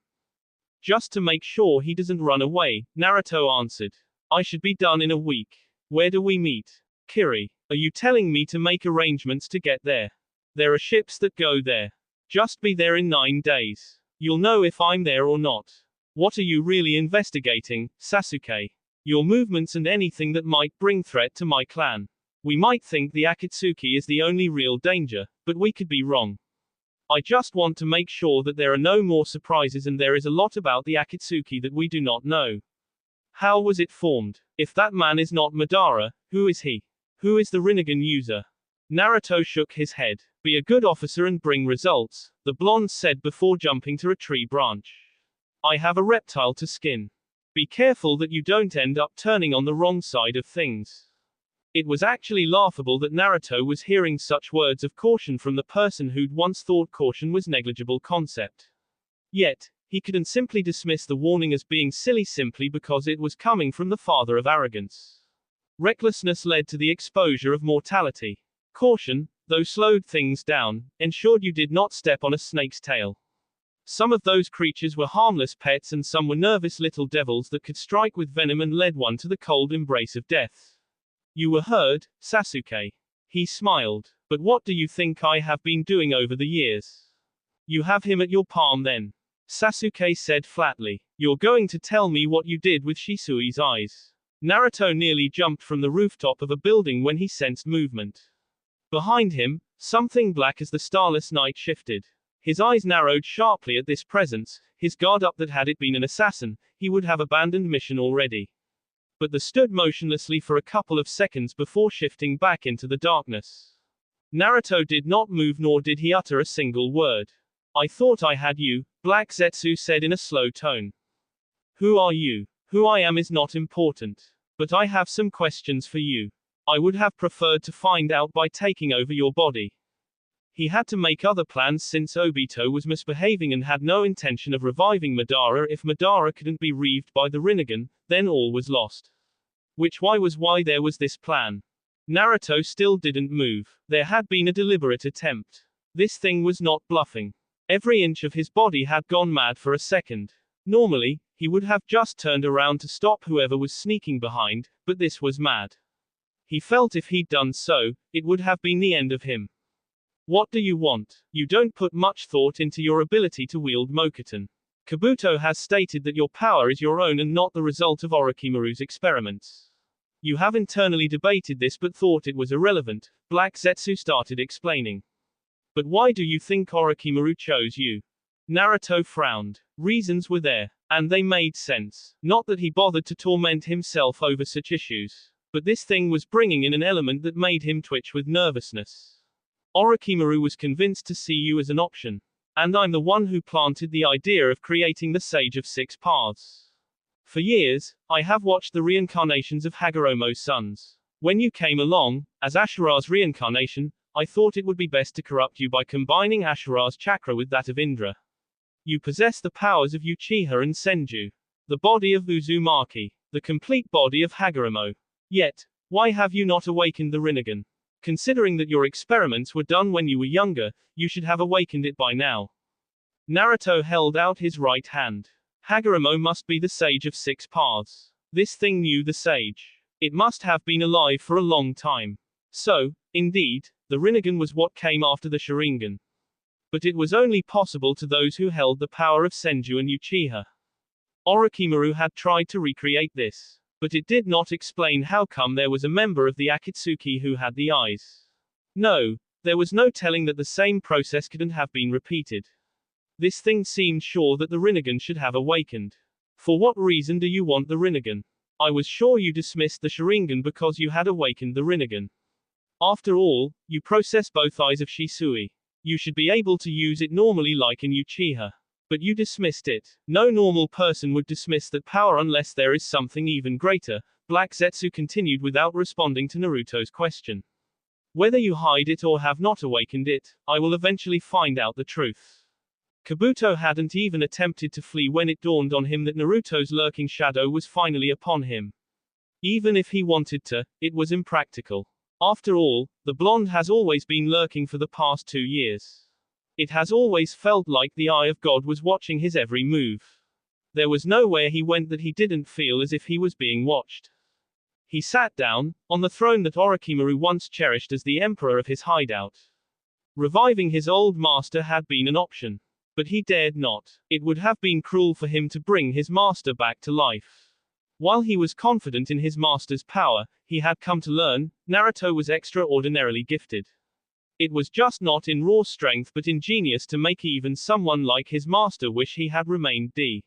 Just to make sure he doesn't run away, Naruto answered. I should be done in a week. Where do we meet? Kiri. Are you telling me to make arrangements to get there? There are ships that go there. Just be there in 9 days. You'll know if I'm there or not. What are you really investigating, Sasuke? Your movements and anything that might bring threat to my clan. We might think the Akatsuki is the only real danger, but we could be wrong. I just want to make sure that there are no more surprises, and there is a lot about the Akatsuki that we do not know. How was it formed? If that man is not Madara, who is he? Who is the Rinnegan user? Naruto shook his head. Be a good officer and bring results, the blonde said before jumping to a tree branch. I have a reptile to skin. Be careful that you don't end up turning on the wrong side of things. It was actually laughable that Naruto was hearing such words of caution from the person who'd once thought caution was negligible concept. Yet, he couldn't simply dismiss the warning as being silly simply because it was coming from the father of arrogance. Recklessness led to the exposure of mortality. Caution, though slowed things down, ensured you did not step on a snake's tail. Some of those creatures were harmless pets and some were nervous little devils that could strike with venom and led one to the cold embrace of death. You were heard, Sasuke. He smiled. But what do you think I have been doing over the years? You have him at your palm then. Sasuke said flatly. You're going to tell me what you did with Shisui's eyes. Naruto nearly jumped from the rooftop of a building when he sensed movement. Behind him, something black as the starless night shifted. His eyes narrowed sharply at this presence, his guard up that had it been an assassin, he would have abandoned mission already. But they stood motionlessly for a couple of seconds before shifting back into the darkness. Naruto did not move nor did he utter a single word. I thought I had you, Black Zetsu said in a slow tone. Who are you? Who I am is not important. But I have some questions for you. I would have preferred to find out by taking over your body. He had to make other plans since Obito was misbehaving and had no intention of reviving Madara. If Madara couldn't be reaved by the Rinnegan, then all was lost. Which was why there was this plan. Naruto still didn't move. There had been a deliberate attempt. This thing was not bluffing. Every inch of his body had gone mad for a second. Normally, he would have just turned around to stop whoever was sneaking behind, but this was mad. He felt if he'd done so, it would have been the end of him. What do you want? You don't put much thought into your ability to wield Mokuton. Kabuto has stated that your power is your own and not the result of Orochimaru's experiments. You have internally debated this but thought it was irrelevant, Black Zetsu started explaining. But why do you think Orochimaru chose you? Naruto frowned. Reasons were there, and they made sense. Not that he bothered to torment himself over such issues. But this thing was bringing in an element that made him twitch with nervousness. Orochimaru was convinced to see you as an option. And I'm the one who planted the idea of creating the Sage of Six Paths. For years, I have watched the reincarnations of Hagoromo's sons. When you came along, as Ashura's reincarnation, I thought it would be best to corrupt you by combining Ashura's chakra with that of Indra. You possess the powers of Uchiha and Senju. The body of Uzumaki. The complete body of Hagoromo. Yet, why have you not awakened the Rinnegan? Considering that your experiments were done when you were younger, you should have awakened it by now. Naruto held out his right hand. Hagoromo must be the Sage of Six Paths. This thing knew the Sage. It must have been alive for a long time. So, indeed, the Rinnegan was what came after the Sharingan. But it was only possible to those who held the power of Senju and Uchiha. Orochimaru had tried to recreate this. But it did not explain how come there was a member of the Akatsuki who had the eyes. No, there was no telling that the same process couldn't have been repeated. This thing seemed sure that the Rinnegan should have awakened. For what reason do you want the Rinnegan? I was sure you dismissed the Sharingan because you had awakened the Rinnegan. After all, you possess both eyes of Shisui. You should be able to use it normally like in Uchiha. But you dismissed it. No normal person would dismiss that power unless there is something even greater, Black Zetsu continued without responding to Naruto's question. Whether you hide it or have not awakened it, I will eventually find out the truth. Kabuto hadn't even attempted to flee when it dawned on him that Naruto's lurking shadow was finally upon him. Even if he wanted to, it was impractical. After all, the blonde has always been lurking for the past 2 years. It has always felt like the eye of God was watching his every move. There was nowhere he went that he didn't feel as if he was being watched. He sat down, on the throne that Orochimaru once cherished as the emperor of his hideout. Reviving his old master had been an option. But he dared not. It would have been cruel for him to bring his master back to life. While he was confident in his master's power, he had come to learn, Naruto was extraordinarily gifted. It was just not in raw strength but in genius to make even someone like his master wish he had remained D.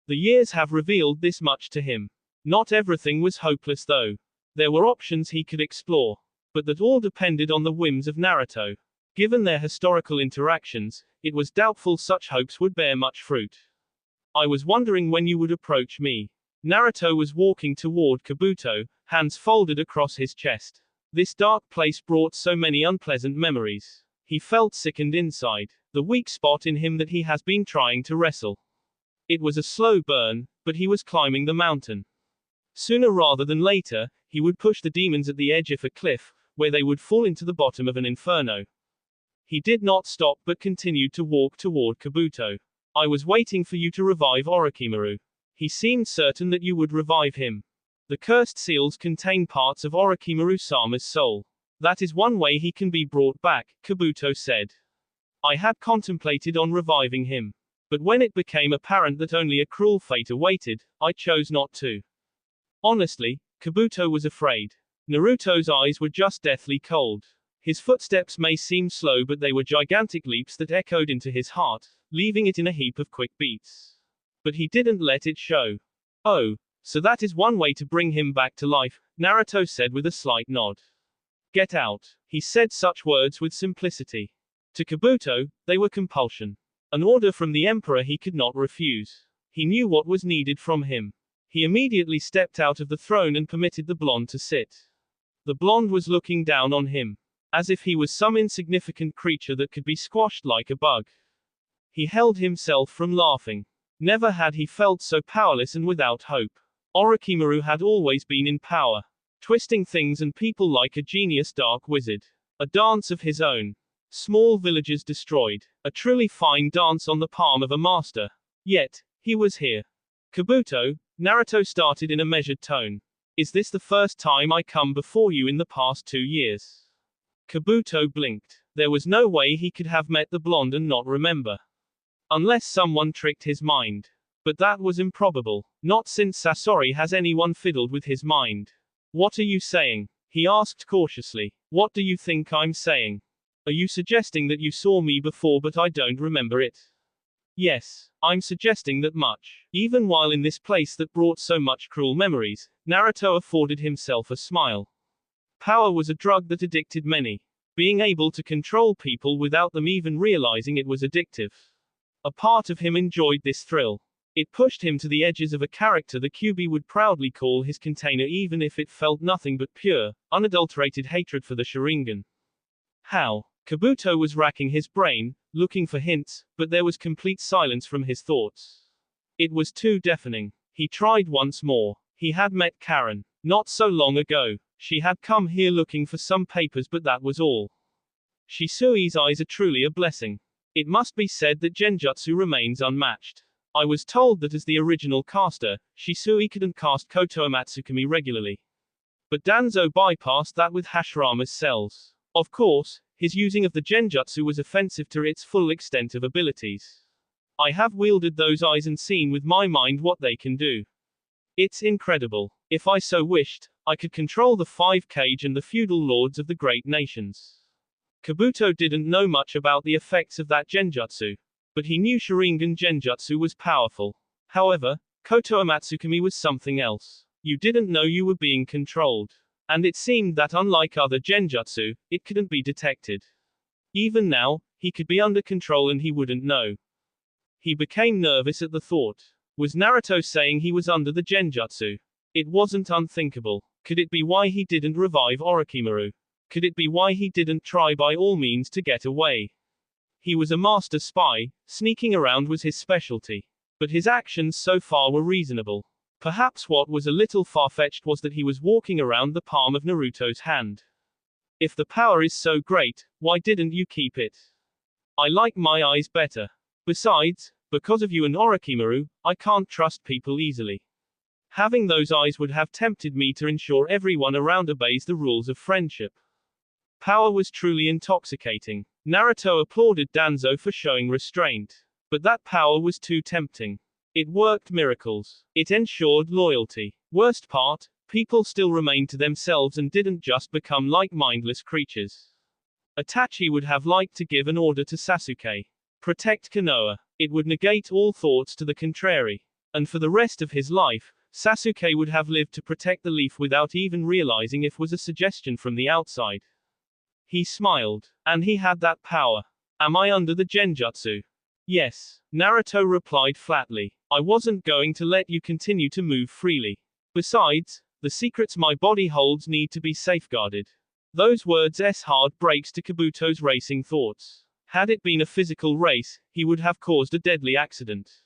The years have revealed this much to him. Not everything was hopeless though. There were options he could explore. But that all depended on the whims of Naruto. Given their historical interactions, it was doubtful such hopes would bear much fruit. I was wondering when you would approach me. Naruto was walking toward Kabuto, hands folded across his chest. This dark place brought so many unpleasant memories. He felt sickened inside, the weak spot in him that he has been trying to wrestle. It was a slow burn, but he was climbing the mountain. Sooner rather than later, he would push the demons at the edge of a cliff, where they would fall into the bottom of an inferno. He did not stop but continued to walk toward Kabuto. I was waiting for you to revive Orochimaru. He seemed certain that you would revive him. The cursed seals contain parts of Orochimaru-sama's soul. That is one way he can be brought back, Kabuto said. I had contemplated on reviving him. But when it became apparent that only a cruel fate awaited, I chose not to. Honestly, Kabuto was afraid. Naruto's eyes were just deathly cold. His footsteps may seem slow but they were gigantic leaps that echoed into his heart, leaving it in a heap of quick beats. But he didn't let it show. Oh, so that is one way to bring him back to life, Naruto said with a slight nod. Get out. He said such words with simplicity. To Kabuto, they were compulsion. An order from the emperor he could not refuse. He knew what was needed from him. He immediately stepped out of the throne and permitted the blonde to sit. The blonde was looking down on him, as if he was some insignificant creature that could be squashed like a bug. He held himself from laughing. Never had he felt so powerless and without hope. Orochimaru had always been in power, twisting things and people like a genius dark wizard. A dance of his own. Small villages destroyed. A truly fine dance on the palm of a master. Yet, he was here. Kabuto, Naruto started in a measured tone. Is this the first time I come before you in the past 2 years? Kabuto blinked. There was no way he could have met the blonde and not remember. Unless someone tricked his mind. But that was improbable. Not since Sasori has anyone fiddled with his mind. What are you saying? He asked cautiously. What do you think I'm saying? Are you suggesting that you saw me before but I don't remember it? Yes, I'm suggesting that much. Even while in this place that brought so much cruel memories, Naruto afforded himself a smile. Power was a drug that addicted many. Being able to control people without them even realizing it was addictive. A part of him enjoyed this thrill. It pushed him to the edges of a character the Kyuubi would proudly call his container even if it felt nothing but pure, unadulterated hatred for the Sharingan. How? Kabuto was racking his brain, looking for hints, but there was complete silence from his thoughts. It was too deafening. He tried once more. He had met Karen. Not so long ago. She had come here looking for some papers but that was all. Shisui's eyes are truly a blessing. It must be said that Genjutsu remains unmatched. I was told that as the original caster, Shisui couldn't cast Koto Amatsukami regularly. But Danzo bypassed that with Hashirama's cells. Of course, his using of the Genjutsu was offensive to its full extent of abilities. I have wielded those eyes and seen with my mind what they can do. It's incredible. If I so wished, I could control the 5 Kage and the feudal lords of the great nations. Kabuto didn't know much about the effects of that Genjutsu. But he knew Sharingan Genjutsu was powerful. However, Koto Amatsukami was something else. You didn't know you were being controlled. And it seemed that unlike other Genjutsu, it couldn't be detected. Even now, he could be under control and he wouldn't know. He became nervous at the thought. Was Naruto saying he was under the Genjutsu? It wasn't unthinkable. Could it be why he didn't revive Orochimaru? Could it be why he didn't try by all means to get away? He was a master spy, sneaking around was his specialty. But his actions so far were reasonable. Perhaps what was a little far-fetched was that he was walking around the palm of Naruto's hand. If the power is so great, why didn't you keep it? I like my eyes better. Besides, because of you and Orochimaru, I can't trust people easily. Having those eyes would have tempted me to ensure everyone around obeys the rules of friendship. Power was truly intoxicating. Naruto applauded Danzo for showing restraint. But that power was too tempting. It worked miracles. It ensured loyalty. Worst part, people still remained to themselves and didn't just become like mindless creatures. Itachi would have liked to give an order to Sasuke. Protect Konoha. It would negate all thoughts to the contrary. And for the rest of his life, Sasuke would have lived to protect the leaf without even realizing if it was a suggestion from the outside. He smiled. And he had that power. Am I under the genjutsu? Yes. Naruto replied flatly. I wasn't going to let you continue to move freely. Besides, the secrets my body holds need to be safeguarded. Those words hard brakes to Kabuto's racing thoughts. Had it been a physical race, he would have caused a deadly accident.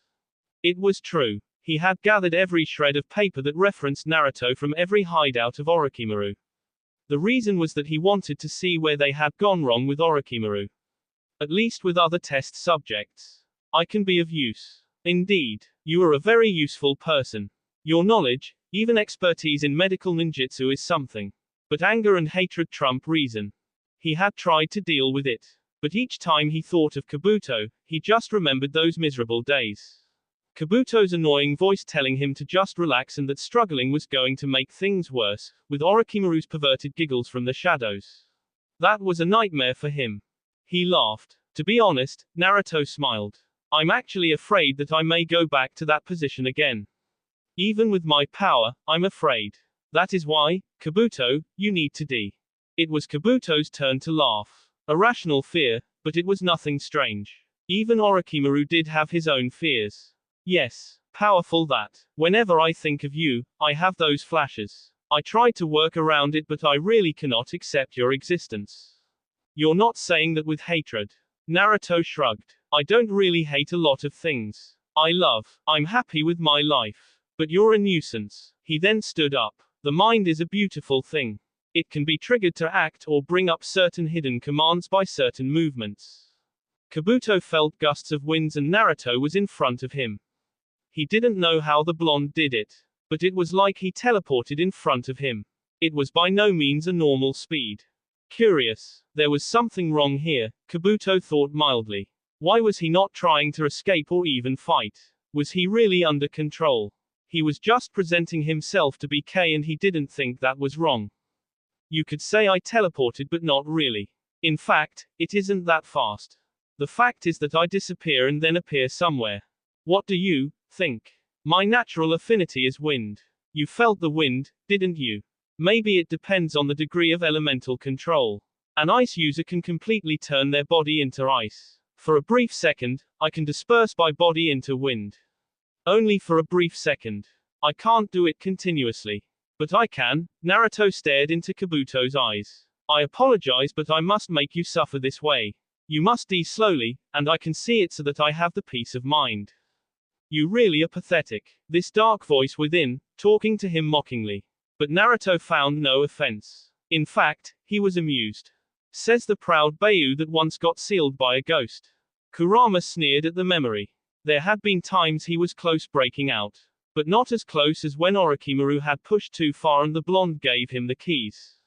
It was true. He had gathered every shred of paper that referenced Naruto from every hideout of Orochimaru. The reason was that he wanted to see where they had gone wrong with Orochimaru. At least with other test subjects. I can be of use. Indeed, you are a very useful person. Your knowledge, even expertise in medical ninjutsu is something. But anger and hatred trump reason. He had tried to deal with it. But each time he thought of Kabuto, he just remembered those miserable days. Kabuto's annoying voice telling him to just relax and that struggling was going to make things worse, with Orochimaru's perverted giggles from the shadows. That was a nightmare for him. He laughed. To be honest, Naruto smiled. I'm actually afraid that I may go back to that position again. Even with my power, I'm afraid. That is why, Kabuto, you need to It was Kabuto's turn to laugh. A rational fear, but it was nothing strange. Even Orochimaru did have his own fears. Yes, powerful that. Whenever I think of you, I have those flashes. I try to work around it, but I really cannot accept your existence. You're not saying that with hatred. Naruto shrugged. I don't really hate a lot of things. I'm happy with my life. But you're a nuisance. He then stood up. The mind is a beautiful thing. It can be triggered to act or bring up certain hidden commands by certain movements. Kabuto felt gusts of winds and Naruto was in front of him. He didn't know how the blonde did it. But it was like he teleported in front of him. It was by no means a normal speed. Curious. There was something wrong here, Kabuto thought mildly. Why was he not trying to escape or even fight? Was he really under control? He was just presenting himself to be K and he didn't think that was wrong. You could say I teleported but not really. In fact, it isn't that fast. The fact is that I disappear and then appear somewhere. What do you think? My natural affinity is wind. You felt the wind, didn't you? Maybe it depends on the degree of elemental control. An ice user can completely turn their body into ice. For a brief second, I can disperse my body into wind. Only for a brief second. I can't do it continuously. But I can. Naruto stared into Kabuto's eyes. I apologize, but I must make you suffer this way. You must die slowly, and I can see it so that I have the peace of mind. You really are pathetic. This dark voice within, talking to him mockingly. But Naruto found no offense. In fact, he was amused. Says the proud Bayu that once got sealed by a ghost. Kurama sneered at the memory. There had been times he was close breaking out. But not as close as when Orochimaru had pushed too far and the blonde gave him the keys.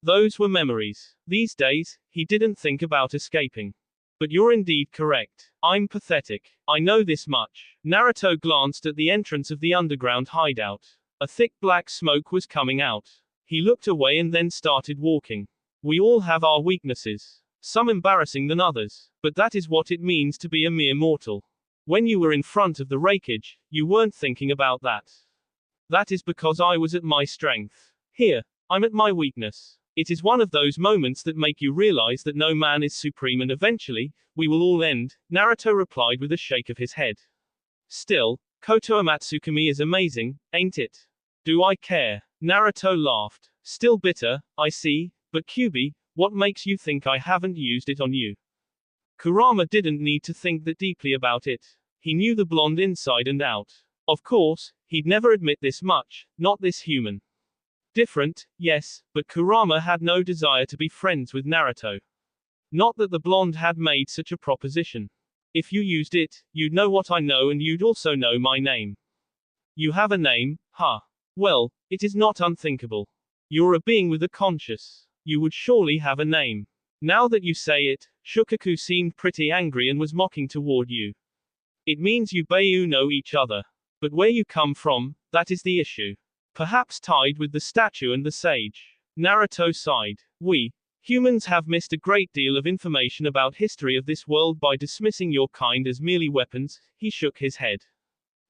Those were memories. These days, he didn't think about escaping. But you're indeed correct. I'm pathetic. I know this much. Naruto glanced at the entrance of the underground hideout. A thick black smoke was coming out. He looked away and then started walking. We all have our weaknesses. Some embarrassing than others. But that is what it means to be a mere mortal. When you were in front of the Raikage, you weren't thinking about that. That is because I was at my strength. Here, I'm at my weakness. It is one of those moments that make you realize that no man is supreme and eventually, we will all end, Naruto replied with a shake of his head. Still, Koto Amatsukami is amazing, ain't it? Do I care? Naruto laughed. Still bitter, I see, but Kyubi, what makes you think I haven't used it on you? Kurama didn't need to think that deeply about it. He knew the blonde inside and out. Of course, he'd never admit this much, not this human. Different, yes, but Kurama had no desire to be friends with Naruto. Not that the blonde had made such a proposition. If you used it, you'd know what I know and you'd also know my name. You have a name, huh? Well, it is not unthinkable. You're a being with a conscience. You would surely have a name. Now that you say it, Shukaku seemed pretty angry and was mocking toward you. It means you Bayu know each other. But where you come from, that is the issue. Perhaps tied with the statue and the sage. Naruto sighed. Humans have missed a great deal of information about history of this world by dismissing your kind as merely weapons. He shook his head.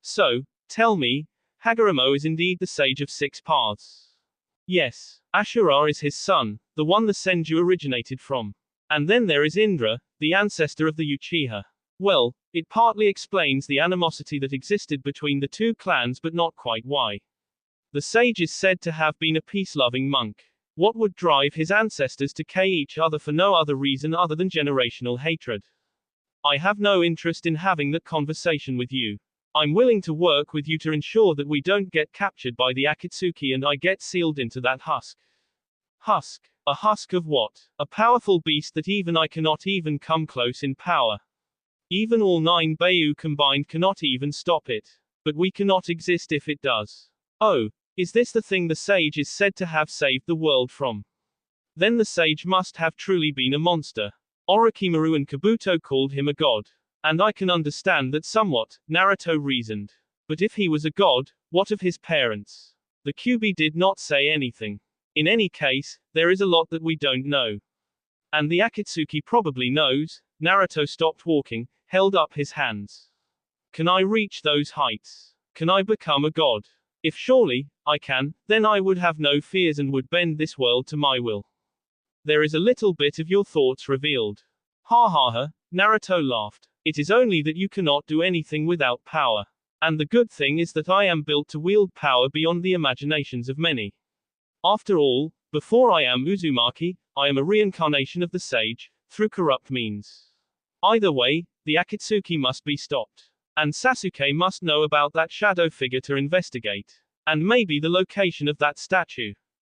So, tell me, Hagoromo is indeed the sage of 6 paths. Yes, Ashura is his son, the one the Senju originated from. And then there is Indra, the ancestor of the Uchiha. Well, it partly explains the animosity that existed between the two clans, but not quite why. The sage is said to have been a peace-loving monk. What would drive his ancestors to kill each other for no other reason other than generational hatred? I have no interest in having that conversation with you. I'm willing to work with you to ensure that we don't get captured by the Akatsuki and I get sealed into that husk. Husk? A husk of what? A powerful beast that even I cannot even come close in power. Even all 9 Bayu combined cannot even stop it. But we cannot exist if it does. Oh, is this the thing the sage is said to have saved the world from? Then the sage must have truly been a monster. Orochimaru and Kabuto called him a god. And I can understand that somewhat, Naruto reasoned. But if he was a god, what of his parents? The Kyuubi did not say anything. In any case, there is a lot that we don't know. And the Akatsuki probably knows. Naruto stopped walking, held up his hands. Can I reach those heights? Can I become a god? If surely, I can, then I would have no fears and would bend this world to my will. There is a little bit of your thoughts revealed. Ha ha ha, Naruto laughed. It is only that you cannot do anything without power. And the good thing is that I am built to wield power beyond the imaginations of many. After all, before I am Uzumaki, I am a reincarnation of the sage, through corrupt means. Either way, the Akatsuki must be stopped. And Sasuke must know about that shadow figure to investigate. And maybe the location of that statue.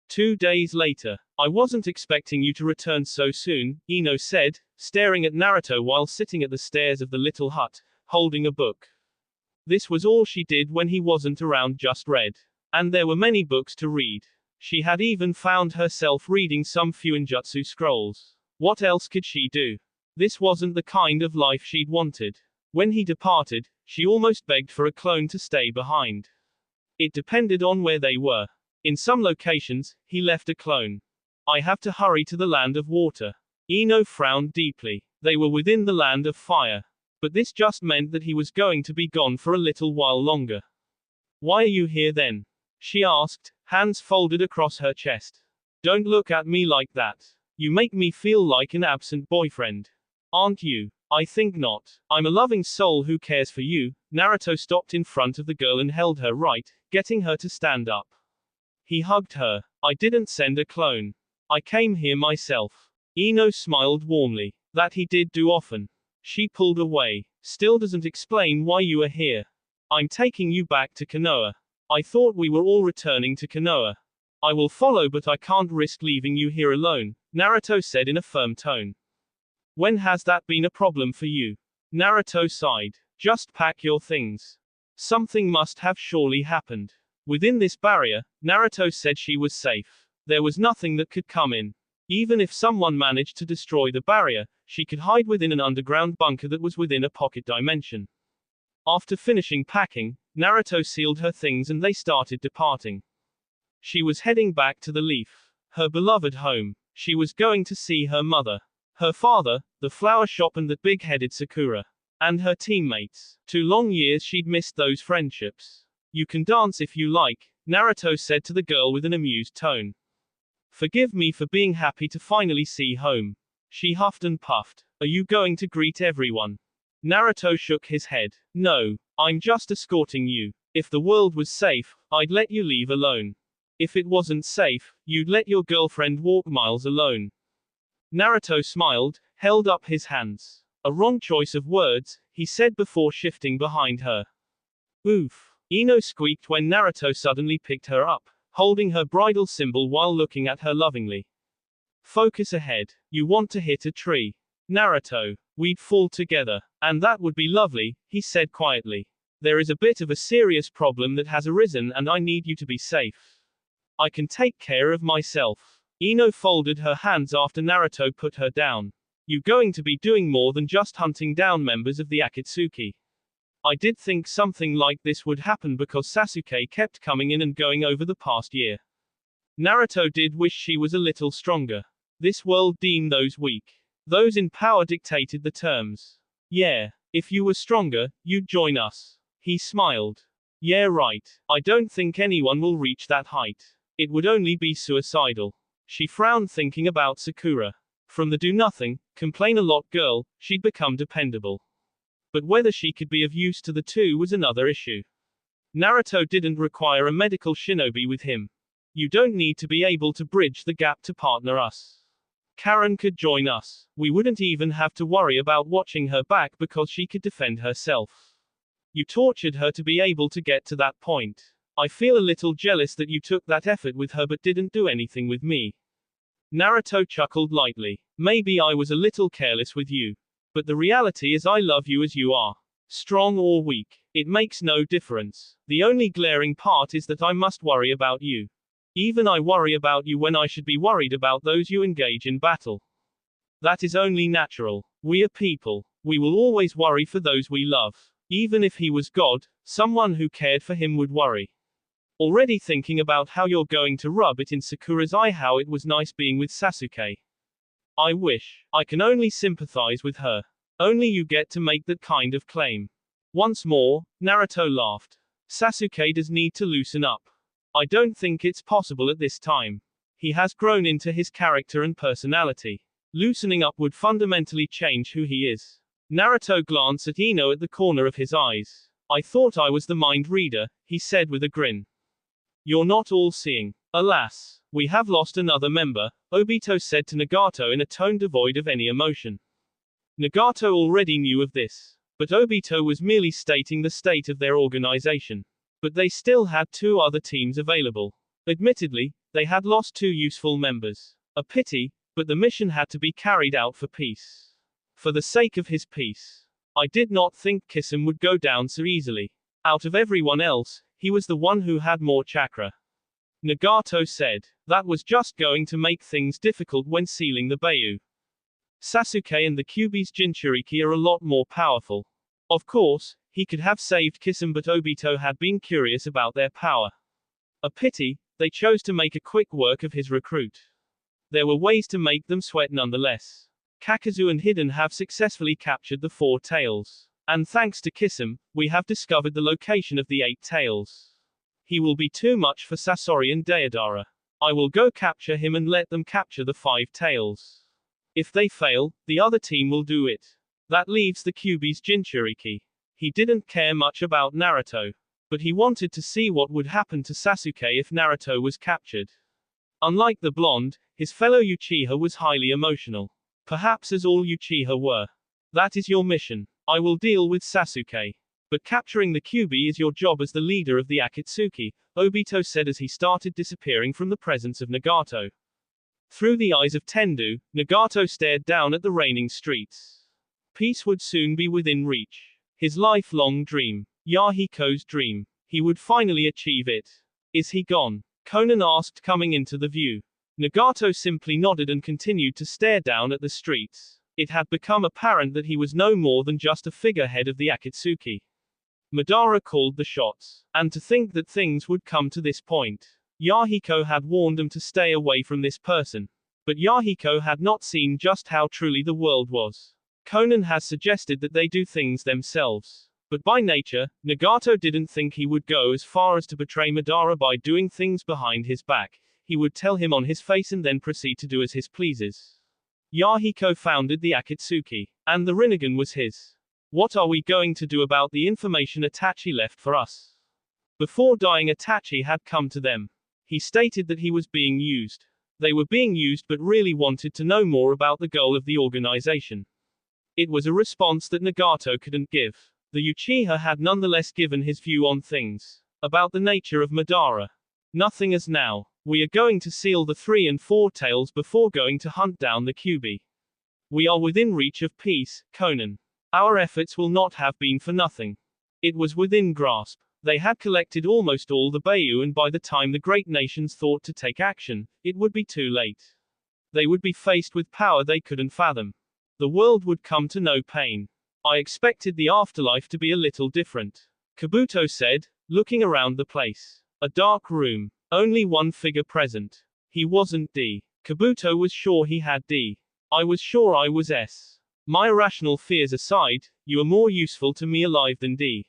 2 days later. I wasn't expecting you to return so soon, Ino said, staring at Naruto while sitting at the stairs of the little hut, holding a book. This was all she did when he wasn't around, just read. And there were many books to read. She had even found herself reading some Fuinjutsu scrolls. What else could she do? This wasn't the kind of life she'd wanted. When he departed, she almost begged for a clone to stay behind. It depended on where they were. In some locations, he left a clone. I have to hurry to the land of water. Ino frowned deeply. They were within the land of fire. But this just meant that he was going to be gone for a little while longer. Why are you here then? She asked, hands folded across her chest. Don't look at me like that. You make me feel like an absent boyfriend. Aren't you? I think not. I'm a loving soul who cares for you. Naruto stopped in front of the girl and held her right, getting her to stand up. He hugged her. I didn't send a clone. I came here myself. Ino smiled warmly. That he did do often. She pulled away. Still doesn't explain why you are here. I'm taking you back to Konoha. I thought we were all returning to Konoha. I will follow, but I can't risk leaving you here alone, Naruto said in a firm tone. When has that been a problem for you? Naruto sighed. Just pack your things. Something must have surely happened. Within this barrier, Naruto said she was safe. There was nothing that could come in. Even if someone managed to destroy the barrier, she could hide within an underground bunker that was within a pocket dimension. After finishing packing, Naruto sealed her things and they started departing. She was heading back to the Leaf, her beloved home. She was going to see her mother, her father, the flower shop and that big-headed Sakura, and her teammates. 2 long years she'd missed those friendships. You can dance if you like, Naruto said to the girl with an amused tone. Forgive me for being happy to finally see home. She huffed and puffed. Are you going to greet everyone? Naruto shook his head. No, I'm just escorting you. If the world was safe, I'd let you leave alone. If it wasn't safe, you'd let your girlfriend walk miles alone. Naruto smiled, held up his hands. A wrong choice of words, he said before shifting behind her. Oof. Ino squeaked when Naruto suddenly picked her up, holding her bridal symbol while looking at her lovingly. Focus ahead. You want to hit a tree. Naruto. We'd fall together. And that would be lovely, he said quietly. There is a bit of a serious problem that has arisen and I need you to be safe. I can take care of myself. Ino folded her hands after Naruto put her down. You're going to be doing more than just hunting down members of the Akatsuki. I did think something like this would happen because Sasuke kept coming in and going over the past year. Naruto did wish she was a little stronger. This world deemed those weak. Those in power dictated the terms. Yeah. If you were stronger, you'd join us. He smiled. Yeah, right. I don't think anyone will reach that height. It would only be suicidal. She frowned thinking about Sakura. From the do-nothing, complain-a-lot girl, she'd become dependable. But whether she could be of use to the two was another issue. Naruto didn't require a medical shinobi with him. You don't need to be able to bridge the gap to partner us. Karen could join us. We wouldn't even have to worry about watching her back because she could defend herself. You tortured her to be able to get to that point. I feel a little jealous that you took that effort with her but didn't do anything with me. Naruto chuckled lightly. Maybe I was a little careless with you. But the reality is I love you as you are. Strong or weak. It makes no difference. The only glaring part is that I must worry about you. Even I worry about you when I should be worried about those you engage in battle. That is only natural. We are people. We will always worry for those we love. Even if he was God, someone who cared for him would worry. Already thinking about how you're going to rub it in Sakura's eye how it was nice being with Sasuke. I wish. I can only sympathize with her. Only you get to make that kind of claim. Once more, Naruto laughed. Sasuke does need to loosen up. I don't think it's possible at this time. He has grown into his character and personality. Loosening up would fundamentally change who he is. Naruto glanced at Ino at the corner of his eyes. I thought I was the mind reader, he said with a grin. You're not all-seeing. Alas, we have lost another member, Obito said to Nagato in a tone devoid of any emotion. Nagato already knew of this. But Obito was merely stating the state of their organization. But they still had two other teams available. Admittedly, they had lost two useful members. A pity, but the mission had to be carried out for peace. For the sake of his peace. I did not think Kisame would go down so easily. Out of everyone else, he was the one who had more chakra. Nagato said. That was just going to make things difficult when sealing the Bayou. Sasuke and the Kyuubi's Jinchuriki are a lot more powerful. Of course, he could have saved Kisame but Obito had been curious about their power. A pity, they chose to make a quick work of his recruit. There were ways to make them sweat nonetheless. Kakazu and Hiden have successfully captured the 4 tails. And thanks to Kisame, we have discovered the location of the 8 tails. He will be too much for Sasori and Deidara. I will go capture him and let them capture the 5 tails. If they fail, the other team will do it. That leaves the Kyuubi's Jinchuriki. He didn't care much about Naruto. But he wanted to see what would happen to Sasuke if Naruto was captured. Unlike the blonde, his fellow Uchiha was highly emotional. Perhaps as all Uchiha were. That is your mission. I will deal with Sasuke. But capturing the Kyuubi is your job as the leader of the Akatsuki, Obito said as he started disappearing from the presence of Nagato. Through the eyes of Tendu, Nagato stared down at the raining streets. Peace would soon be within reach. His lifelong dream. Yahiko's dream. He would finally achieve it. Is he gone? Conan asked coming into the view. Nagato simply nodded and continued to stare down at the streets. It had become apparent that he was no more than just a figurehead of the Akatsuki. Madara called the shots. And to think that things would come to this point. Yahiko had warned them to stay away from this person. But Yahiko had not seen just how truly the world was. Conan has suggested that they do things themselves. But by nature, Nagato didn't think he would go as far as to betray Madara by doing things behind his back. He would tell him on his face and then proceed to do as his pleases. Yahiko founded the Akatsuki. And the Rinnegan was his. What are we going to do about the information Itachi left for us? Before dying, Itachi had come to them. He stated that he was being used. They were being used but really wanted to know more about the goal of the organization. It was a response that Nagato couldn't give. The Uchiha had nonetheless given his view on things. About the nature of Madara. Nothing as now. We are going to seal the 3 and 4 tails before going to hunt down the Kyuubi. We are within reach of peace, Conan. Our efforts will not have been for nothing. It was within grasp. They had collected almost all the Bayou and by the time the great nations thought to take action, it would be too late. They would be faced with power they couldn't fathom. The world would come to no pain. I expected the afterlife to be a little different. Kabuto said, looking around the place. A dark room. Only one figure present. He wasn't D. Kabuto was sure he had D. I was sure I was S. My irrational fears aside, you are more useful to me alive than D.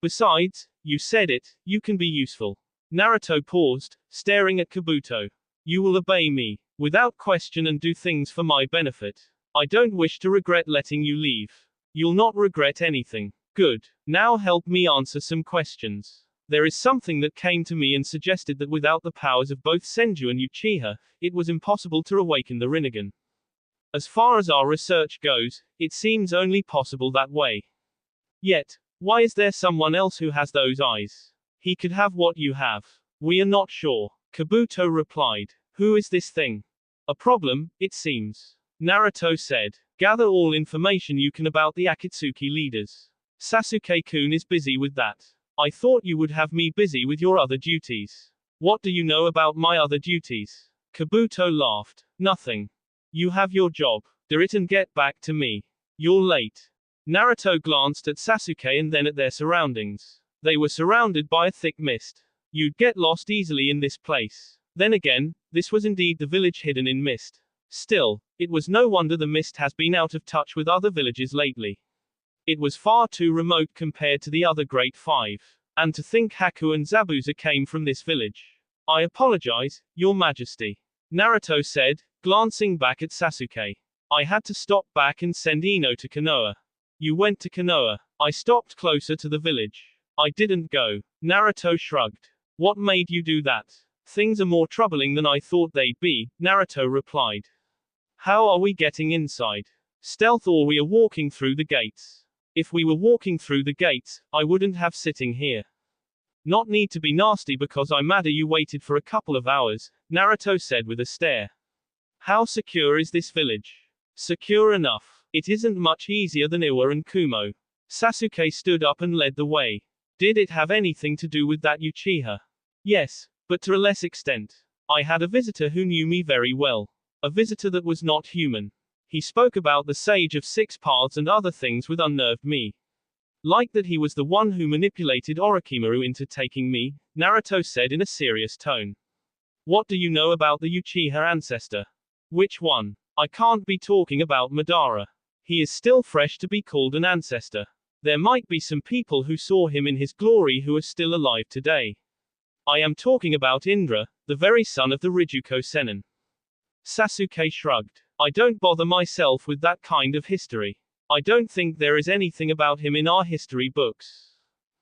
Besides, you said it, you can be useful. Naruto paused, staring at Kabuto. You will obey me, without question, and do things for my benefit. I don't wish to regret letting you leave. You'll not regret anything. Good. Now help me answer some questions. There is something that came to me and suggested that without the powers of both Senju and Uchiha, it was impossible to awaken the Rinnegan. As far as our research goes, it seems only possible that way. Yet, why is there someone else who has those eyes? He could have what you have. We are not sure. Kabuto replied. Who is this thing? A problem, it seems. Naruto said. Gather all information you can about the Akatsuki leaders. Sasuke-kun is busy with that. I thought you would have me busy with your other duties. What do you know about my other duties? Kabuto laughed. Nothing. You have your job. Do it and get back to me. You're late. Naruto glanced at Sasuke and then at their surroundings. They were surrounded by a thick mist. You'd get lost easily in this place. Then again, this was indeed the village hidden in mist. Still, it was no wonder the mist has been out of touch with other villages lately. It was far too remote compared to the other Great Five. And to think Haku and Zabuza came from this village. I apologize, Your Majesty. Naruto said, glancing back at Sasuke. I had to stop back and send Ino to Konoha. You went to Konoha. I stopped closer to the village. I didn't go. Naruto shrugged. What made you do that? Things are more troubling than I thought they'd be, Naruto replied. How are we getting inside? Stealth, or we are walking through the gates? If we were walking through the gates, I wouldn't have sitting here. Not need to be nasty because I matter you waited for a couple of hours, Naruto said with a stare. How secure is this village? Secure enough. It isn't much easier than Iwa and Kumo. Sasuke stood up and led the way. Did it have anything to do with that Uchiha? Yes, but to a less extent. I had a visitor who knew me very well. A visitor that was not human. He spoke about the Sage of Six Paths and other things with unnerved me. Like that he was the one who manipulated Orochimaru into taking me, Naruto said in a serious tone. What do you know about the Uchiha ancestor? Which one? I can't be talking about Madara. He is still fresh to be called an ancestor. There might be some people who saw him in his glory who are still alive today. I am talking about Indra, the very son of the Rijuko Sennin. Sasuke shrugged. I don't bother myself with that kind of history. I don't think there is anything about him in our history books.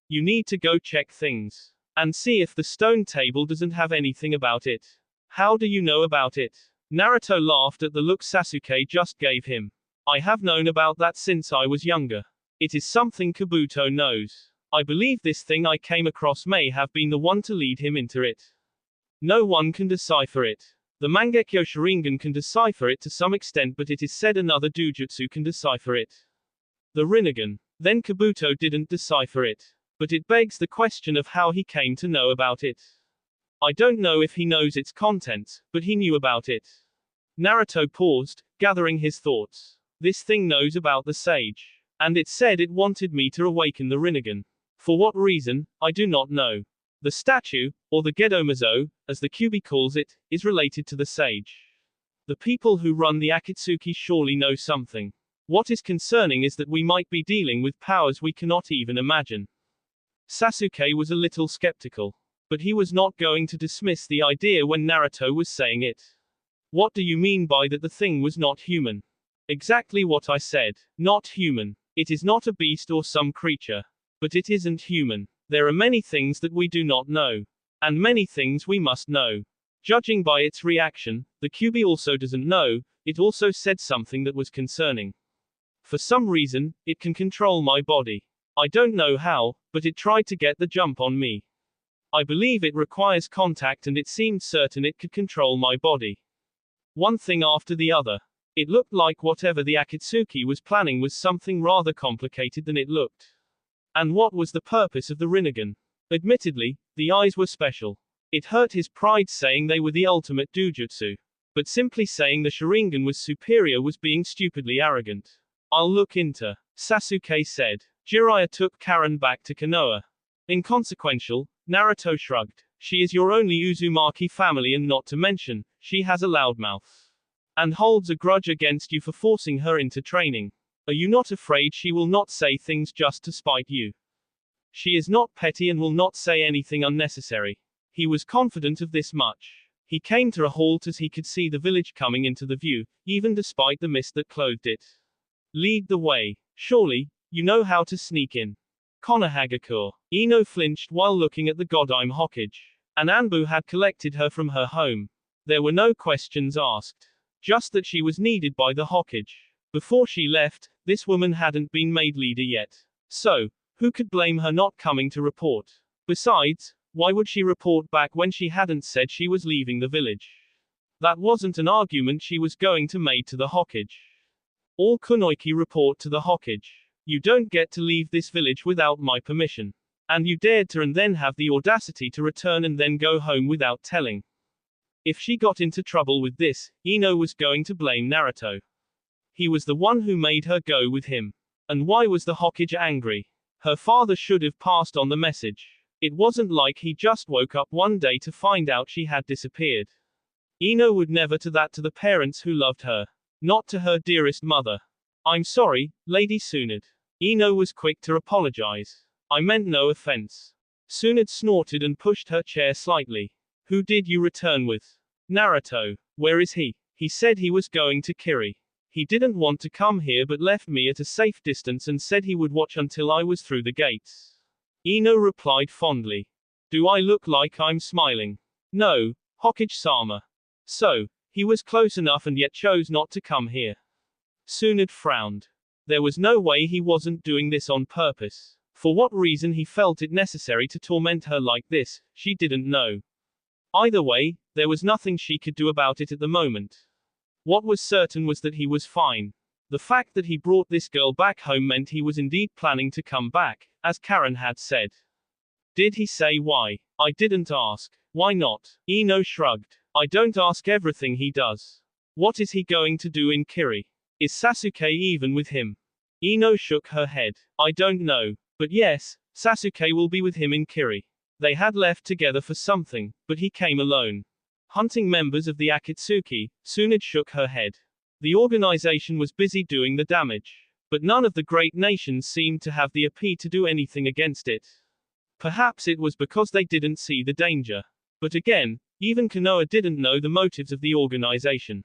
You need to go check things. And see if the stone table doesn't have anything about it. How do you know about it? Naruto laughed at the look Sasuke just gave him. I have known about that since I was younger. It is something Kabuto knows. I believe this thing I came across may have been the one to lead him into it. No one can decipher it. The Mangekyo Sharingan can decipher it to some extent, but it is said another Dujutsu can decipher it. The Rinnegan. Then Kabuto didn't decipher it. But it begs the question of how he came to know about it. I don't know if he knows its contents, but he knew about it. Naruto paused, gathering his thoughts. This thing knows about the sage. And it said it wanted me to awaken the Rinnegan. For what reason, I do not know. The statue, or the Gedomazo, as the Kyuubi calls it, is related to the sage. The people who run the Akatsuki surely know something. What is concerning is that we might be dealing with powers we cannot even imagine. Sasuke was a little skeptical. But he was not going to dismiss the idea when Naruto was saying it. What do you mean by that the thing was not human? Exactly what I said. Not human. It is not a beast or some creature. But it isn't human. There are many things that we do not know. And many things we must know. Judging by its reaction, the Kyuubi also doesn't know. It also said something that was concerning. For some reason, it can control my body. I don't know how, but it tried to get the jump on me. I believe it requires contact, and it seemed certain it could control my body. One thing after the other. It looked like whatever the Akatsuki was planning was something rather complicated than it looked. And what was the purpose of the Rinnegan? Admittedly, the eyes were special. It hurt his pride saying they were the ultimate Dujutsu. But simply saying the Sharingan was superior was being stupidly arrogant. I'll look into. Sasuke said. Jiraiya took Karin back to Konoha. Inconsequential, Naruto shrugged. She is your only Uzumaki family, and not to mention, She has a loudmouth. And holds a grudge against you for forcing her into training. Are you not afraid she will not say things just to spite you? She is not petty and will not say anything unnecessary. He was confident of this much. He came to a halt as he could see the village coming into the view, even despite the mist that clothed it. Lead the way. Surely, you know how to sneak in. Konohagakure. Ino flinched while looking at the Godime Hokage. And Anbu had collected her from her home. There were no questions asked. Just that she was needed by the Hokage. Before she left, this woman hadn't been made leader yet. So, who could blame her not coming to report? Besides, why would she report back when she hadn't said she was leaving the village? That wasn't an argument she was going to make to the Hokage. All kunoichi report to the Hokage. You don't get to leave this village without my permission. And you dared to and then have the audacity to return and then go home without telling. If she got into trouble with this, Ino was going to blame Naruto. He was the one who made her go with him. And why was the Hokage angry? Her father should have passed on the message. It wasn't like he just woke up one day to find out she had disappeared. Ino would never do that to the parents who loved her. Not to her dearest mother. I'm sorry, Lady Tsunade. Ino was quick to apologize. I meant no offense. Tsunade snorted and pushed her chair slightly. Who did you return with? Naruto. Where is he? He said he was going to Kiri. He didn't want to come here but left me at a safe distance and said he would watch until I was through the gates. Ino replied fondly. Do I look like I'm smiling? No, Hokage-sama. So, he was close enough and yet chose not to come here. Tsunade frowned. There was no way he wasn't doing this on purpose. For what reason he felt it necessary to torment her like this, she didn't know. Either way, there was nothing she could do about it at the moment. What was certain was that he was fine. The fact that he brought this girl back home meant he was indeed planning to come back, as Karen had said. Did he say why? I didn't ask. Why not? Ino shrugged. I don't ask everything he does. What is he going to do in Kiri? Is Sasuke even with him? Ino shook her head. I don't know. But yes, Sasuke will be with him in Kiri. They had left together for something, but he came alone. Hunting members of the Akatsuki, Tsunade shook her head. The organization was busy doing the damage. But none of the great nations seemed to have the AP to do anything against it. Perhaps it was because they didn't see the danger. But again, even Konoha didn't know the motives of the organization.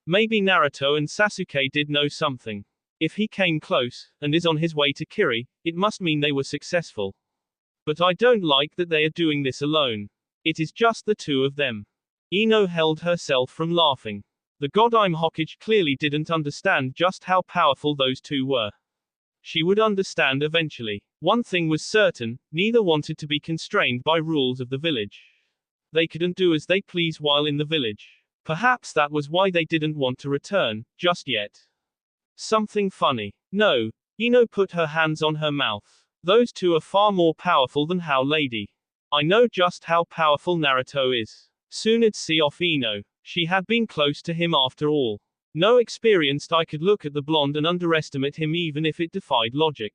Maybe Naruto and Sasuke did know something. If he came close, and is on his way to Kiri, it must mean they were successful. But I don't like that they are doing this alone. It is just the two of them. Ino held herself from laughing. The Godime Hokage clearly didn't understand just how powerful those two were. She would understand eventually. One thing was certain, neither wanted to be constrained by rules of the village. They couldn't do as they please while in the village. Perhaps that was why they didn't want to return, just yet. Something funny. No. Ino put her hands on her mouth. Those two are far more powerful than how Lady. I know just how powerful Naruto is. Tsunade see off Ino. She had been close to him after all. No experienced I could look at the blonde and underestimate him even if it defied logic.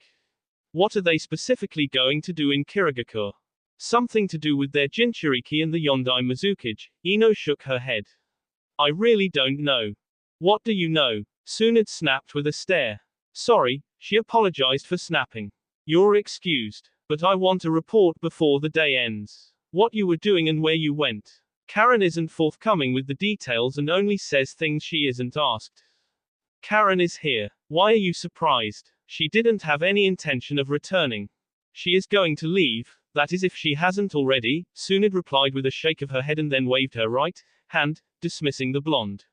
What are they specifically going to do in Kirigakure? Something to do with their Jinchuriki and the Yondai Mizukage. Ino shook her head. I really don't know. What do you know? Tsunade snapped with a stare. Sorry, she apologized for snapping. You're excused. But I want a report before the day ends. What you were doing and where you went. Karen isn't forthcoming with the details and only says things she isn't asked. Karen is here. Why are you surprised? She didn't have any intention of returning. She is going to leave, that is if she hasn't already, Tsunade replied with a shake of her head and then waved her right hand, dismissing the blonde.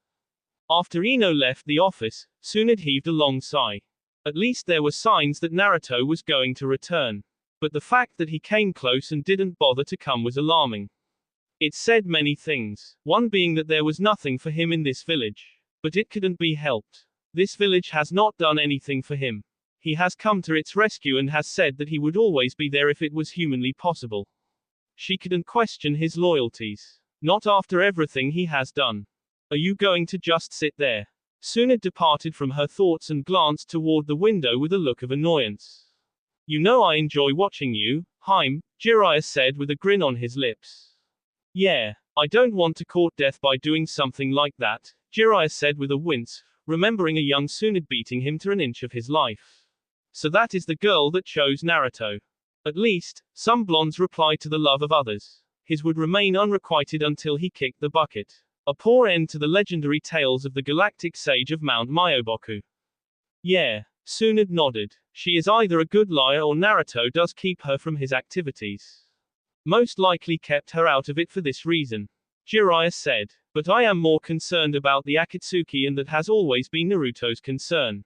After Ino left the office, Tsunade heaved a long sigh. At least there were signs that Naruto was going to return. But the fact that he came close and didn't bother to come was alarming. It said many things, one being that there was nothing for him in this village. But it couldn't be helped. This village has not done anything for him. He has come to its rescue and has said that he would always be there if it was humanly possible. She couldn't question his loyalties. Not after everything he has done. Are you going to just sit there? Tsunade departed from her thoughts and glanced toward the window with a look of annoyance. You know I enjoy watching you, Jiraiya said with a grin on his lips. Yeah, I don't want to court death by doing something like that, Jiraiya said with a wince, remembering a young Tsunade beating him to an inch of his life. So that is the girl that chose Naruto. At least, some blondes reply to the love of others. His would remain unrequited until he kicked the bucket. A poor end to the legendary tales of the galactic sage of Mount Myoboku. Yeah. Tsunade nodded. She is either a good liar or Naruto does keep her from his activities. Most likely kept her out of it for this reason. Jiraiya said. But I am more concerned about the Akatsuki, and that has always been Naruto's concern.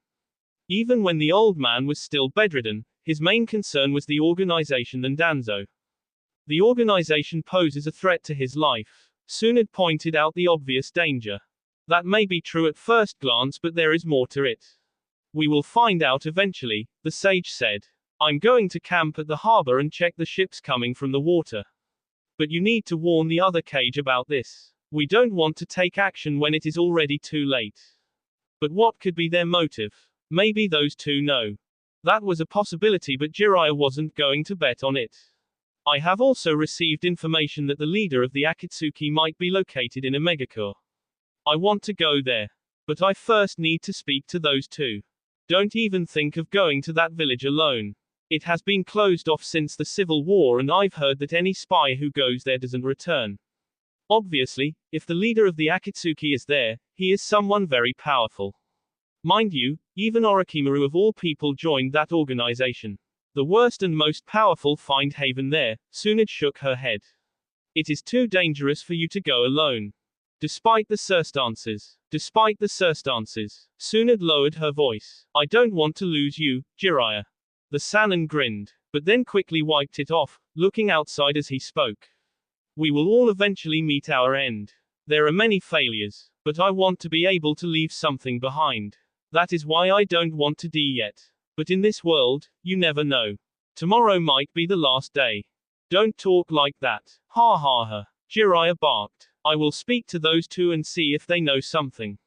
Even when the old man was still bedridden, his main concern was the organization than Danzo. The organization poses a threat to his life. Tsunade pointed out the obvious danger. That may be true at first glance, but there is more to it. We will find out eventually, the sage said. I'm going to camp at the harbor and check the ships coming from the water. But you need to warn the other Kage about this. We don't want to take action when it is already too late. But what could be their motive? Maybe those two know. That was a possibility, but Jiraiya wasn't going to bet on it. I have also received information that the leader of the Akatsuki might be located in Omegakure. I want to go there. But I first need to speak to those two. Don't even think of going to that village alone. It has been closed off since the Civil War, and I've heard that any spy who goes there doesn't return. Obviously, if the leader of the Akatsuki is there, he is someone very powerful. Mind you, even Orochimaru of all people joined that organization. The worst and most powerful find haven there. Tsunade shook her head. It is too dangerous for you to go alone. Despite the circumstances, Tsunade lowered her voice. I don't want to lose you, Jiraiya. The Sannin grinned, but then quickly wiped it off, looking outside as he spoke. We will all eventually meet our end. There are many failures, but I want to be able to leave something behind. That is why I don't want to die yet. But in this world, you never know. Tomorrow might be the last day. Don't talk like that. Ha ha ha. Jiraiya barked. I will speak to those two and see if they know something.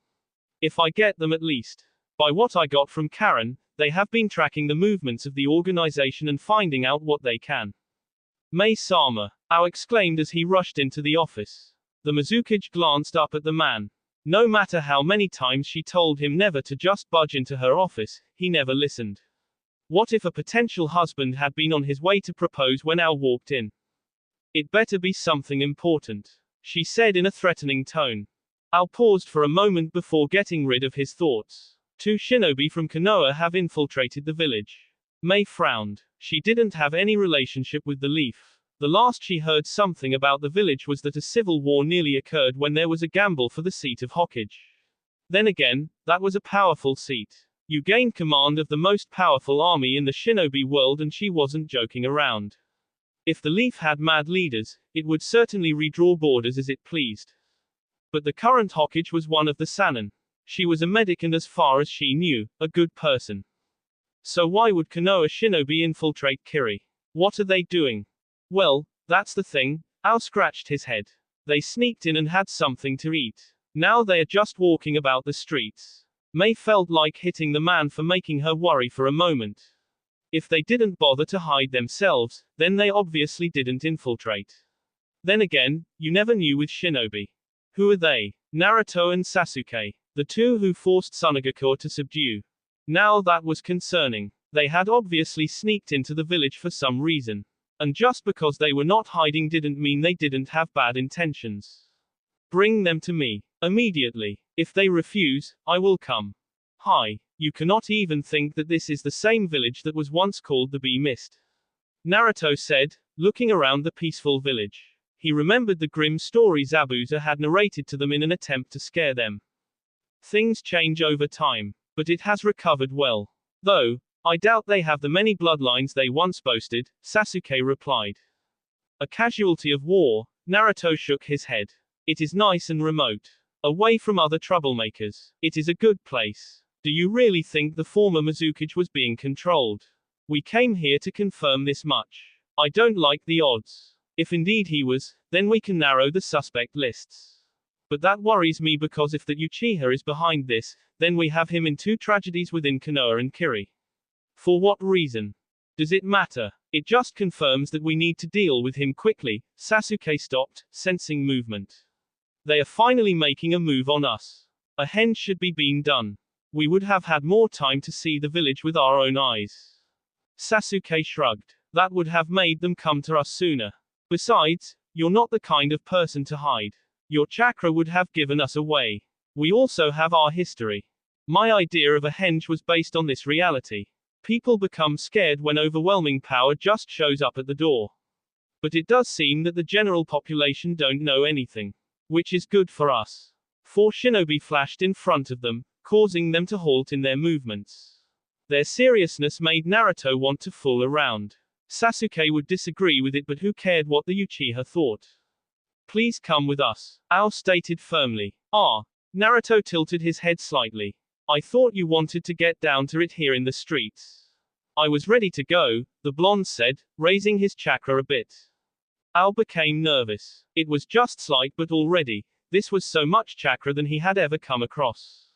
If I get them at least. By what I got from Karen, they have been tracking the movements of the organization and finding out what they can. May-sama, Ao exclaimed as he rushed into the office. The Mizukage glanced up at the man. No matter how many times she told him never to just budge into her office, he never listened. What if a potential husband had been on his way to propose when Ao walked in? It better be something important, she said in a threatening tone. Ao paused for a moment before getting rid of his thoughts. 2 shinobi from Konoha have infiltrated the village. May frowned. She didn't have any relationship with the Leaf. The last she heard something about the village was that a civil war nearly occurred when there was a gamble for the seat of Hokage. Then again, that was a powerful seat. You gained command of the most powerful army in the shinobi world, and she wasn't joking around. If the Leaf had mad leaders, it would certainly redraw borders as it pleased. But the current Hokage was one of the Sannin. She was a medic and, as far as she knew, a good person. So why would Konoha shinobi infiltrate Kiri? What are they doing? Well, that's the thing. Ao scratched his head. They sneaked in and had something to eat. Now they are just walking about the streets. May felt like hitting the man for making her worry for a moment. If they didn't bother to hide themselves, then they obviously didn't infiltrate. Then again, you never knew with shinobi. Who are they? Naruto and Sasuke. The two who forced Tsunade to subdue. Now that was concerning. They had obviously sneaked into the village for some reason. And just because they were not hiding didn't mean they didn't have bad intentions. Bring them to me. Immediately. If they refuse, I will come. Hi. You cannot even think that this is the same village that was once called the Bee Mist. Naruto said, looking around the peaceful village. He remembered the grim story Zabuza had narrated to them in an attempt to scare them. Things change over time, but it has recovered well. Though, I doubt they have the many bloodlines they once boasted, Sasuke replied. A casualty of war, Naruto shook his head. It is nice and remote. Away from other troublemakers. It is a good place. Do you really think the former Mizukage was being controlled? We came here to confirm this much. I don't like the odds. If indeed he was, then we can narrow the suspect lists. But that worries me, because if that Uchiha is behind this, then we have him in 2 tragedies within Konoha and Kiri. For what reason? Does it matter? It just confirms that we need to deal with him quickly. Sasuke stopped, sensing movement. They are finally making a move on us. A henge should be been done. We would have had more time to see the village with our own eyes. Sasuke shrugged. That would have made them come to us sooner. Besides, you're not the kind of person to hide. Your chakra would have given us away. We also have our history. My idea of a henge was based on this reality. People become scared when overwhelming power just shows up at the door. But it does seem that the general population don't know anything. Which is good for us. 4 shinobi flashed in front of them, causing them to halt in their movements. Their seriousness made Naruto want to fool around. Sasuke would disagree with it, but who cared what the Uchiha thought? Please come with us, Ao stated firmly. Naruto tilted his head slightly. I thought you wanted to get down to it here in the streets. I was ready to go, the blonde said, raising his chakra a bit. Ao became nervous. It was just slight, but already, this was so much chakra than he had ever come across.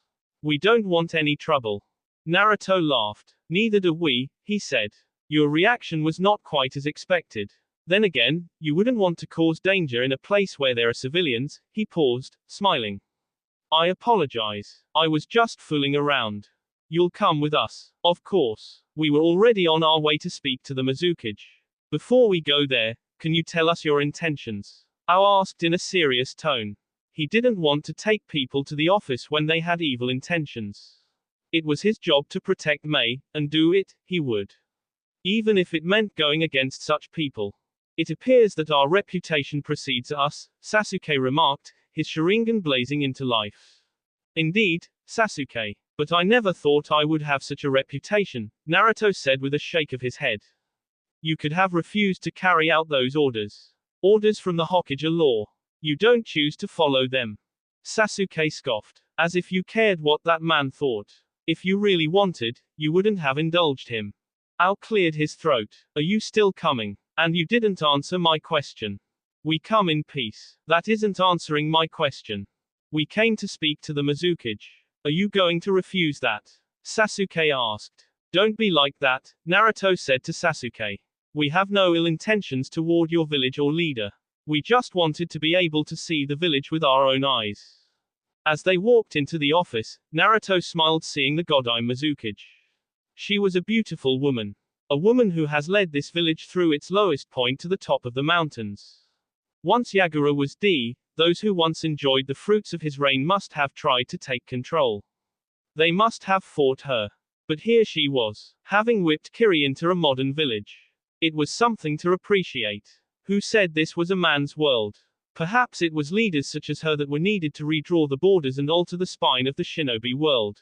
We don't want any trouble. Naruto laughed. Neither do we, he said. Your reaction was not quite as expected. Then again, you wouldn't want to cause danger in a place where there are civilians. He paused, smiling. I apologize. I was just fooling around. You'll come with us. Of course. We were already on our way to speak to the Mizukage. Before we go there, can you tell us your intentions? Ao asked in a serious tone. He didn't want to take people to the office when they had evil intentions. It was his job to protect Mei, and do it, he would. Even if it meant going against such people. It appears that our reputation precedes us, Sasuke remarked, his Sharingan blazing into life. Indeed, Sasuke. But I never thought I would have such a reputation, Naruto said with a shake of his head. You could have refused to carry out those orders. Orders from the Hokage are law. You don't choose to follow them. Sasuke scoffed. As if you cared what that man thought. If you really wanted, you wouldn't have indulged him. Ao cleared his throat. Are you still coming? And you didn't answer my question. We come in peace. That isn't answering my question. We came to speak to the Mizukage. Are you going to refuse that? Sasuke asked. Don't be like that, Naruto said to Sasuke. We have no ill intentions toward your village or leader. We just wanted to be able to see the village with our own eyes. As they walked into the office, Naruto smiled seeing the Godai Mizukage. She was a beautiful woman. A woman who has led this village through its lowest point to the top of the mountains. Once Yagura was those who once enjoyed the fruits of his reign must have tried to take control. They must have fought her. But here she was, having whipped Kiri into a modern village. It was something to appreciate. Who said this was a man's world? Perhaps it was leaders such as her that were needed to redraw the borders and alter the spine of the shinobi world.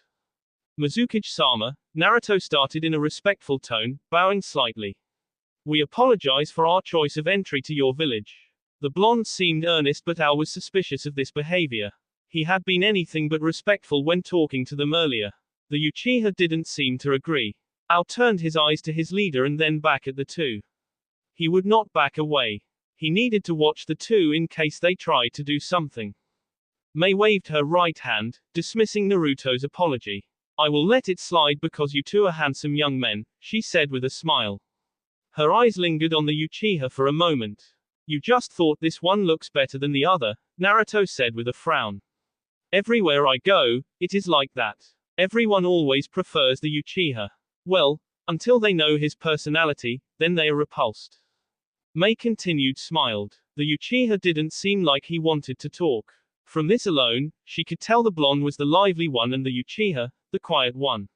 Mizukage-sama, Naruto started in a respectful tone, bowing slightly. We apologize for our choice of entry to your village. The blonde seemed earnest, but Ao was suspicious of this behavior. He had been anything but respectful when talking to them earlier. The Uchiha didn't seem to agree. Ao turned his eyes to his leader and then back at the two. He would not back away. He needed to watch the two in case they tried to do something. Mei waved her right hand, dismissing Naruto's apology. I will let it slide because you two are handsome young men, she said with a smile. Her eyes lingered on the Uchiha for a moment. You just thought this one looks better than the other, Naruto said with a frown. Everywhere I go, it is like that. Everyone always prefers the Uchiha. Well, until they know his personality, then they are repulsed. Mei continued smiled. The Uchiha didn't seem like he wanted to talk. From this alone, she could tell the blonde was the lively one and the Uchiha, the quiet one.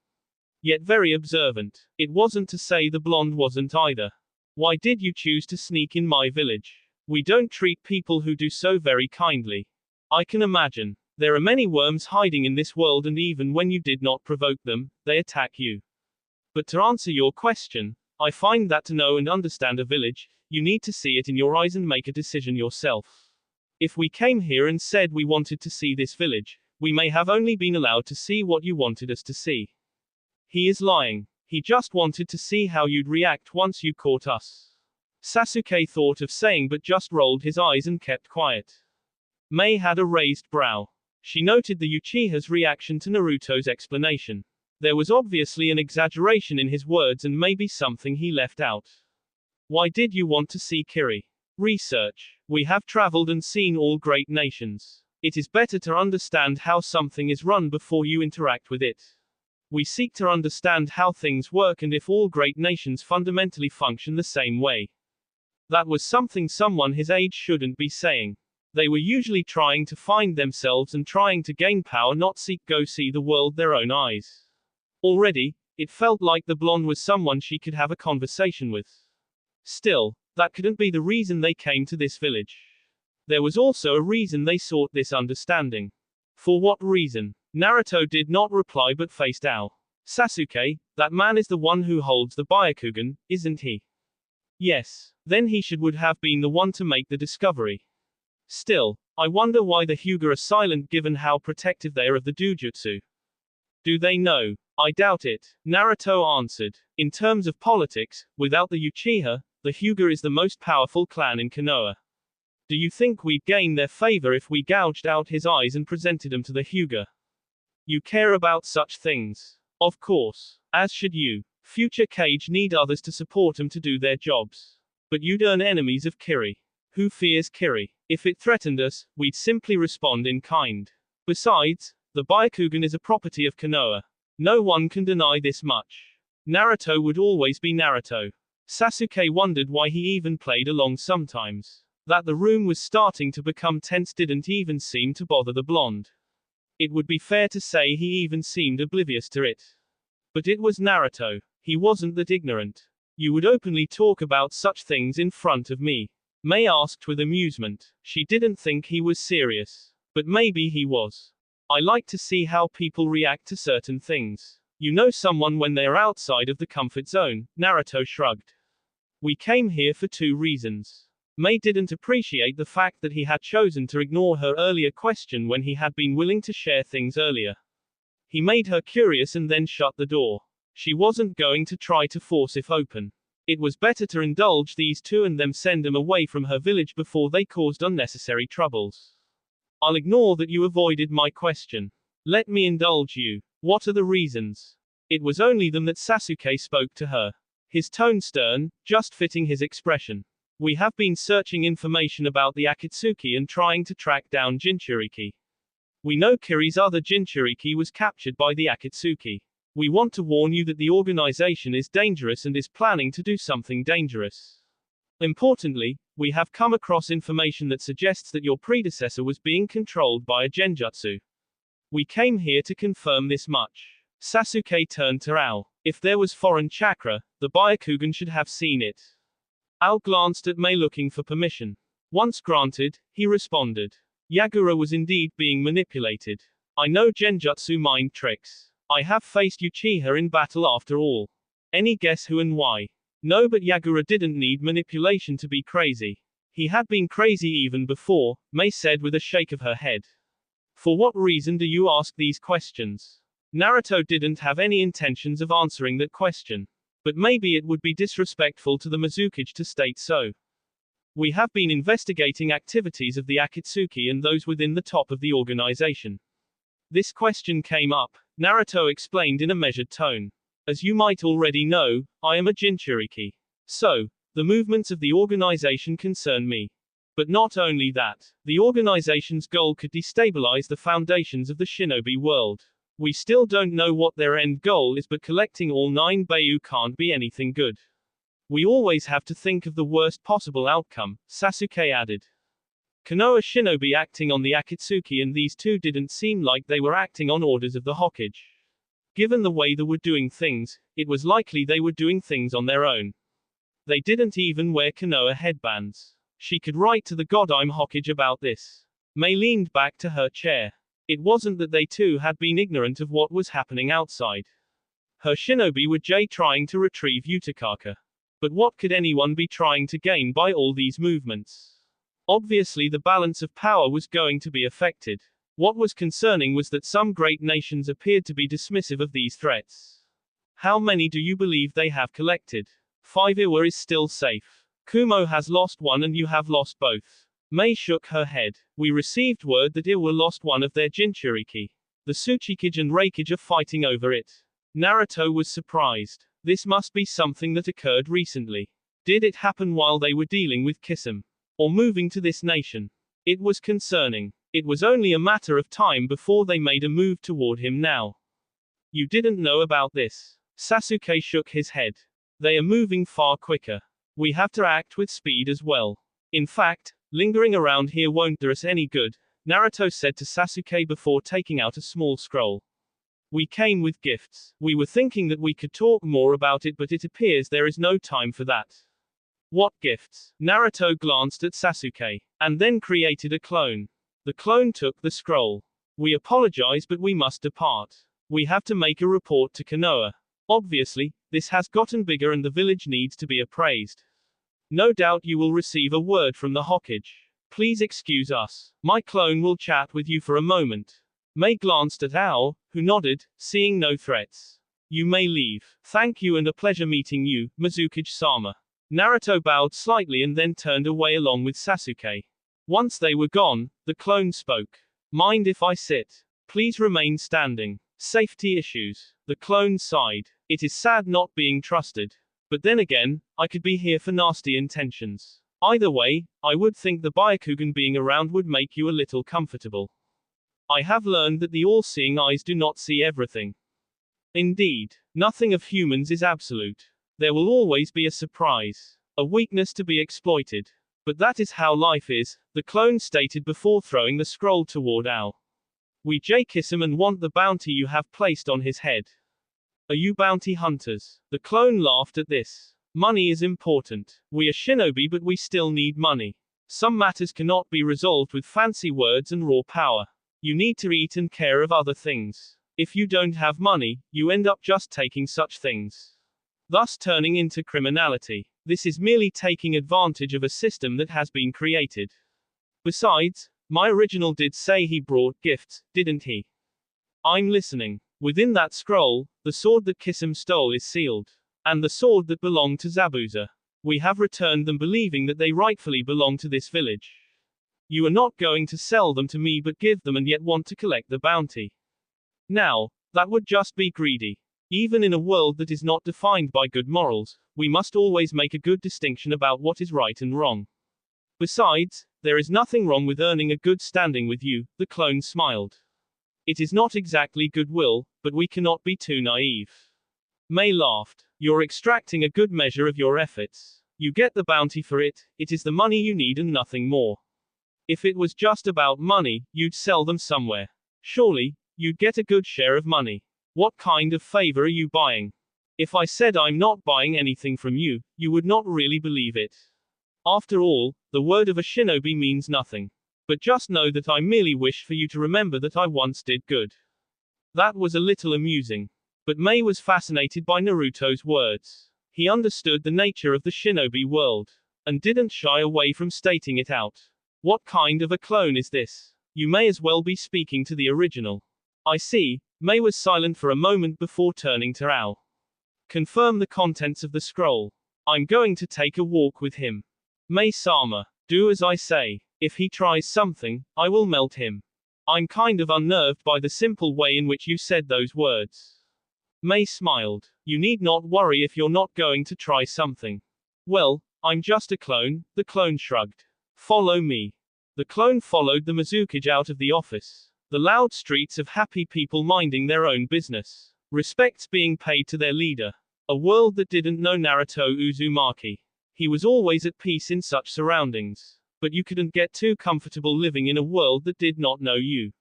Yet very observant. It wasn't to say the blonde wasn't either. Why did you choose to sneak in my village? We don't treat people who do so very kindly. I can imagine. There are many worms hiding in this world, and even when you did not provoke them, they attack you. But to answer your question, I find that to know and understand a village, you need to see it in your eyes and make a decision yourself. If we came here and said we wanted to see this village, we may have only been allowed to see what you wanted us to see. He is lying. He just wanted to see how you'd react once you caught us. Sasuke thought of saying but just rolled his eyes and kept quiet. Mei had a raised brow. She noted the Uchiha's reaction to Naruto's explanation. There was obviously an exaggeration in his words and maybe something he left out. Why did you want to see Kiri? Research. We have traveled and seen all great nations. It is better to understand how something is run before you interact with it. We seek to understand how things work and if all great nations fundamentally function the same way. That was something someone his age shouldn't be saying. They were usually trying to find themselves and trying to gain power, not go see the world their own eyes. Already, it felt like the blonde was someone she could have a conversation with. Still, that couldn't be the reason they came to this village. There was also a reason they sought this understanding. For what reason? Naruto did not reply but faced Ao. Sasuke, that man is the one who holds the Byakugan, isn't he? Yes. Then he would have been the one to make the discovery. Still, I wonder why the Hyuga are silent given how protective they are of the Dujutsu. Do they know? I doubt it. Naruto answered. In terms of politics, without the Uchiha, the Hyuga is the most powerful clan in Konoha. Do you think we'd gain their favor if we gouged out his eyes and presented them to the Hyuga? You care about such things. Of course. As should you. Future Kage need others to support him to do their jobs. But you'd earn enemies of Kiri. Who fears Kiri? If it threatened us, we'd simply respond in kind. Besides, the Byakugan is a property of Konoha. No one can deny this much. Naruto would always be Naruto. Sasuke wondered why he even played along sometimes. That the room was starting to become tense didn't even seem to bother the blonde. It would be fair to say he even seemed oblivious to it. But it was Naruto. He wasn't that ignorant. You would openly talk about such things in front of me? Mei asked with amusement. She didn't think he was serious. But maybe he was. I like to see how people react to certain things. You know someone when they're outside of the comfort zone, Naruto shrugged. We came here for 2 reasons. Mei didn't appreciate the fact that he had chosen to ignore her earlier question when he had been willing to share things earlier. He made her curious and then shut the door. She wasn't going to try to force it open. It was better to indulge these 2 and then send them away from her village before they caused unnecessary troubles. I'll ignore that you avoided my question. Let me indulge you. What are the reasons? It was only them that Sasuke spoke to her. His tone stern, just fitting his expression. We have been searching information about the Akatsuki and trying to track down Jinchuriki. We know Kiri's other Jinchuriki was captured by the Akatsuki. We want to warn you that the organization is dangerous and is planning to do something dangerous. Importantly, we have come across information that suggests that your predecessor was being controlled by a genjutsu. We came here to confirm this much. Sasuke turned to Ao. If there was foreign chakra, the Byakugan should have seen it. Ao glanced at Mei looking for permission. Once granted, he responded. Yagura was indeed being manipulated. I know genjutsu mind tricks. I have faced Uchiha in battle after all. Any guess who and why? No, but Yagura didn't need manipulation to be crazy. He had been crazy even before, Mei said with a shake of her head. For what reason do you ask these questions? Naruto didn't have any intentions of answering that question. But maybe it would be disrespectful to the Mizukage to state so. We have been investigating activities of the Akatsuki and those within the top of the organization. This question came up, Naruto explained in a measured tone. As you might already know, I am a Jinchuriki. So, the movements of the organization concern me. But not only that, the organization's goal could destabilize the foundations of the shinobi world. We still don't know what their end goal is, but collecting all 9 Beiyu can't be anything good. We always have to think of the worst possible outcome, Sasuke added. Konoha shinobi acting on the Akatsuki and these 2 didn't seem like they were acting on orders of the Hokage. Given the way they were doing things, it was likely they were doing things on their own. They didn't even wear Konoha headbands. She could write to the Godime Hokage about this. Mei leaned back to her chair. It wasn't that they too had been ignorant of what was happening outside. Her shinobi were trying to retrieve Utikaka. But what could anyone be trying to gain by all these movements? Obviously the balance of power was going to be affected. What was concerning was that some great nations appeared to be dismissive of these threats. How many do you believe they have collected? 5 Iwa is still safe. Kumo has lost 1 and you have lost both. Mei shook her head. We received word that Iwa lost 1 of their Jinchuriki. The Tsuchikage and Raikage are fighting over it. Naruto was surprised. This must be something that occurred recently. Did it happen while they were dealing with Kisame? Or moving to this nation? It was concerning. It was only a matter of time before they made a move toward him now. You didn't know about this. Sasuke shook his head. They are moving far quicker. We have to act with speed as well. In fact, lingering around here won't do us any good, Naruto said to Sasuke before taking out a small scroll. We came with gifts. We were thinking that we could talk more about it, but it appears there is no time for that. What gifts? Naruto glanced at Sasuke, and then created a clone. The clone took the scroll. We apologize, but we must depart. We have to make a report to Konoha. Obviously, this has gotten bigger and the village needs to be appraised. No doubt you will receive a word from the Hokage. Please excuse us. My clone will chat with you for a moment. Mei glanced at Ao, who nodded, seeing no threats. You may leave. Thank you and a pleasure meeting you, Mizukage-sama. Naruto bowed slightly and then turned away along with Sasuke. Once they were gone, the clone spoke. Mind if I sit? Please remain standing. Safety issues. The clone sighed. It is sad not being trusted. But then again, I could be here for nasty intentions. Either way, I would think the Byakugan being around would make you a little comfortable. I have learned that the all-seeing eyes do not see everything. Indeed, nothing of humans is absolute. There will always be a surprise, a weakness to be exploited. But that is how life is, the clone stated before throwing the scroll toward Ao. We kiss him and want the bounty you have placed on his head. Are you bounty hunters? The clone laughed at this. Money is important. We are shinobi, but we still need money. Some matters cannot be resolved with fancy words and raw power. You need to eat and care of other things. If you don't have money, you end up just taking such things, thus turning into criminality. This is merely taking advantage of a system that has been created. Besides, my original did say he brought gifts, didn't he? I'm listening. Within that scroll, the sword that Kisame stole is sealed. And the sword that belonged to Zabuza. We have returned them believing that they rightfully belong to this village. You are not going to sell them to me but give them and yet want to collect the bounty. Now, that would just be greedy. Even in a world that is not defined by good morals, we must always make a good distinction about what is right and wrong. Besides, there is nothing wrong with earning a good standing with you, the clone smiled. It is not exactly goodwill, but we cannot be too naive. Mei laughed. You're extracting a good measure of your efforts. You get the bounty for it, it is the money you need and nothing more. If it was just about money, you'd sell them somewhere. Surely, you'd get a good share of money. What kind of favor are you buying? If I said I'm not buying anything from you, you would not really believe it. After all, the word of a shinobi means nothing. But just know that I merely wish for you to remember that I once did good. That was a little amusing. But Mei was fascinated by Naruto's words. He understood the nature of the shinobi world, and didn't shy away from stating it out. What kind of a clone is this? You may as well be speaking to the original. I see. Mei was silent for a moment before turning to Ao. Confirm the contents of the scroll. I'm going to take a walk with him. Mei-sama, do as I say. If he tries something, I will melt him. I'm kind of unnerved by the simple way in which you said those words. Mei smiled. You need not worry if you're not going to try something. Well, I'm just a clone, the clone shrugged. Follow me. The clone followed the Mizukage out of the office. The loud streets of happy people minding their own business. Respects being paid to their leader. A world that didn't know Naruto Uzumaki. He was always at peace in such surroundings. But you couldn't get too comfortable living in a world that did not know you.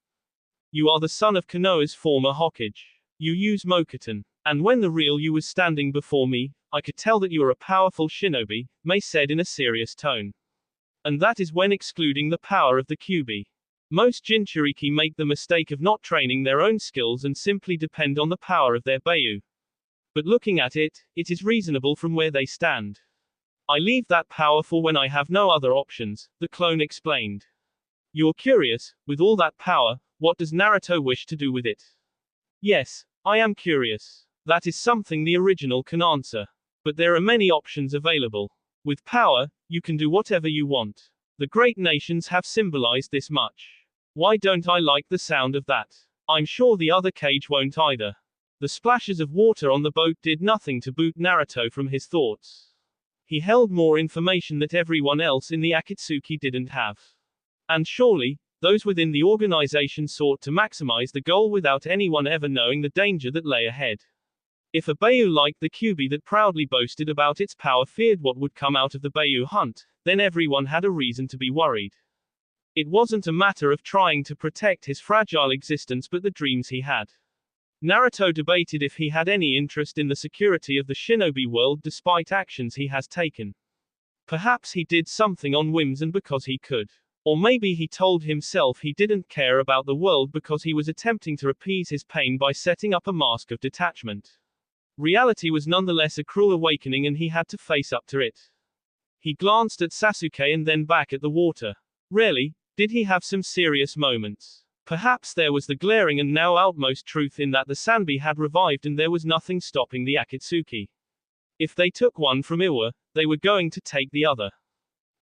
You are the son of Konoha's former Hokage. You use Mokuton. And when the real you was standing before me, I could tell that you are a powerful shinobi, Mei said in a serious tone. And that is when excluding the power of the Kyuubi. Most Jinchuriki make the mistake of not training their own skills and simply depend on the power of their Beiyu. But looking at it, it is reasonable from where they stand. I leave that power for when I have no other options, the clone explained. You're curious, with all that power, what does Naruto wish to do with it? Yes, I am curious. That is something the original can answer. But there are many options available. With power, you can do whatever you want. The great nations have symbolized this much. Why don't I like the sound of that? I'm sure the other Kage won't either. The splashes of water on the boat did nothing to boot Naruto from his thoughts. He held more information that everyone else in the Akatsuki didn't have. And surely, those within the organization sought to maximize the goal without anyone ever knowing the danger that lay ahead. If a Bayou like the Kyuubi that proudly boasted about its power feared what would come out of the Bayou hunt, then everyone had a reason to be worried. It wasn't a matter of trying to protect his fragile existence but the dreams he had. Naruto debated if he had any interest in the security of the shinobi world despite actions he has taken. Perhaps he did something on whims and because he could. Or maybe he told himself he didn't care about the world because he was attempting to appease his pain by setting up a mask of detachment. Reality was nonetheless a cruel awakening and he had to face up to it. He glanced at Sasuke and then back at the water. Rarely did he have some serious moments. Perhaps there was the glaring and now outmost truth in that the Sanbi had revived and there was nothing stopping the Akatsuki. If they took one from Iwa, they were going to take the other.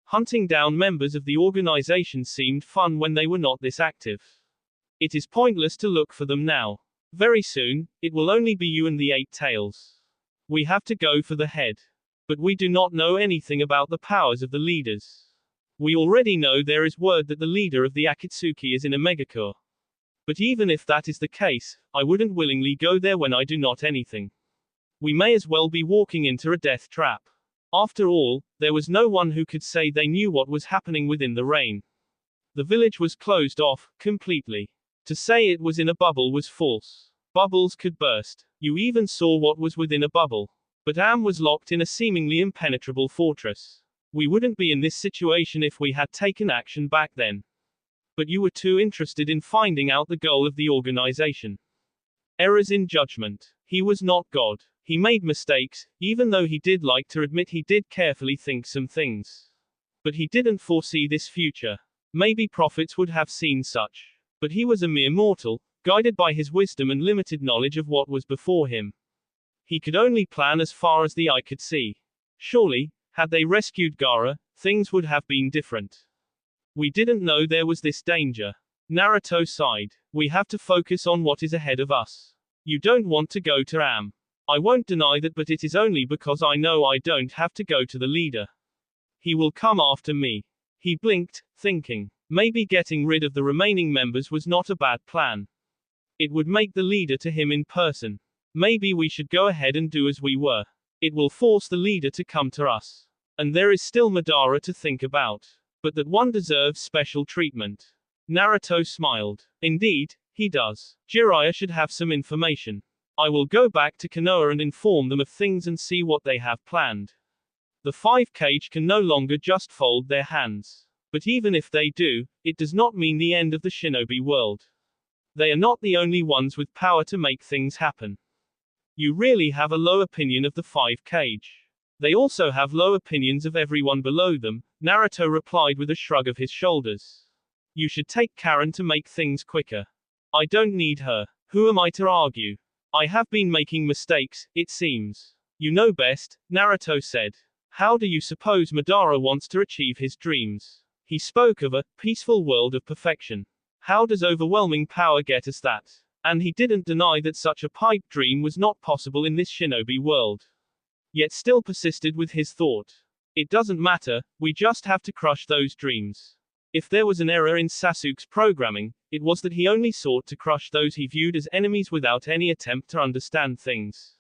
Hunting down members of the organization seemed fun when they were not this active. It is pointless to look for them now. Very soon, it will only be you and the 8 tails. We have to go for the head. But we do not know anything about the powers of the leaders. We already know there is word that the leader of the Akatsuki is in a megacure. But even if that is the case, I wouldn't willingly go there when I do not anything. We may as well be walking into a death trap. After all, there was no one who could say they knew what was happening within the rain. The village was closed off, completely. To say it was in a bubble was false. Bubbles could burst. You even saw what was within a bubble. But Am was locked in a seemingly impenetrable fortress. We wouldn't be in this situation if we had taken action back then. But you were too interested in finding out the goal of the organization. Errors in judgment. He was not God. He made mistakes, even though he did like to admit he did carefully think some things. But he didn't foresee this future. Maybe prophets would have seen such. But he was a mere mortal, guided by his wisdom and limited knowledge of what was before him. He could only plan as far as the eye could see. Surely, had they rescued Gaara, things would have been different. We didn't know there was this danger. Naruto sighed. We have to focus on what is ahead of us. You don't want to go to Am. I won't deny that, but it is only because I know I don't have to go to the leader. He will come after me. He blinked, thinking. Maybe getting rid of the remaining members was not a bad plan. It would make the leader to him in person. Maybe we should go ahead and do as we were. It will force the leader to come to us. And there is still Madara to think about. But that one deserves special treatment. Naruto smiled. Indeed, he does. Jiraiya should have some information. I will go back to Konoha and inform them of things and see what they have planned. The 5 Kage can no longer just fold their hands. But even if they do, it does not mean the end of the shinobi world. They are not the only ones with power to make things happen. You really have a low opinion of the 5 Kage. They also have low opinions of everyone below them, Naruto replied with a shrug of his shoulders. You should take Karen to make things quicker. I don't need her. Who am I to argue? I have been making mistakes, it seems. You know best, Naruto said. How do you suppose Madara wants to achieve his dreams? He spoke of a peaceful world of perfection. How does overwhelming power get us that? And he didn't deny that such a pipe dream was not possible in this shinobi world. Yet still persisted with his thought. It doesn't matter, we just have to crush those dreams. If there was an error in Sasuke's programming, it was that he only sought to crush those he viewed as enemies without any attempt to understand things.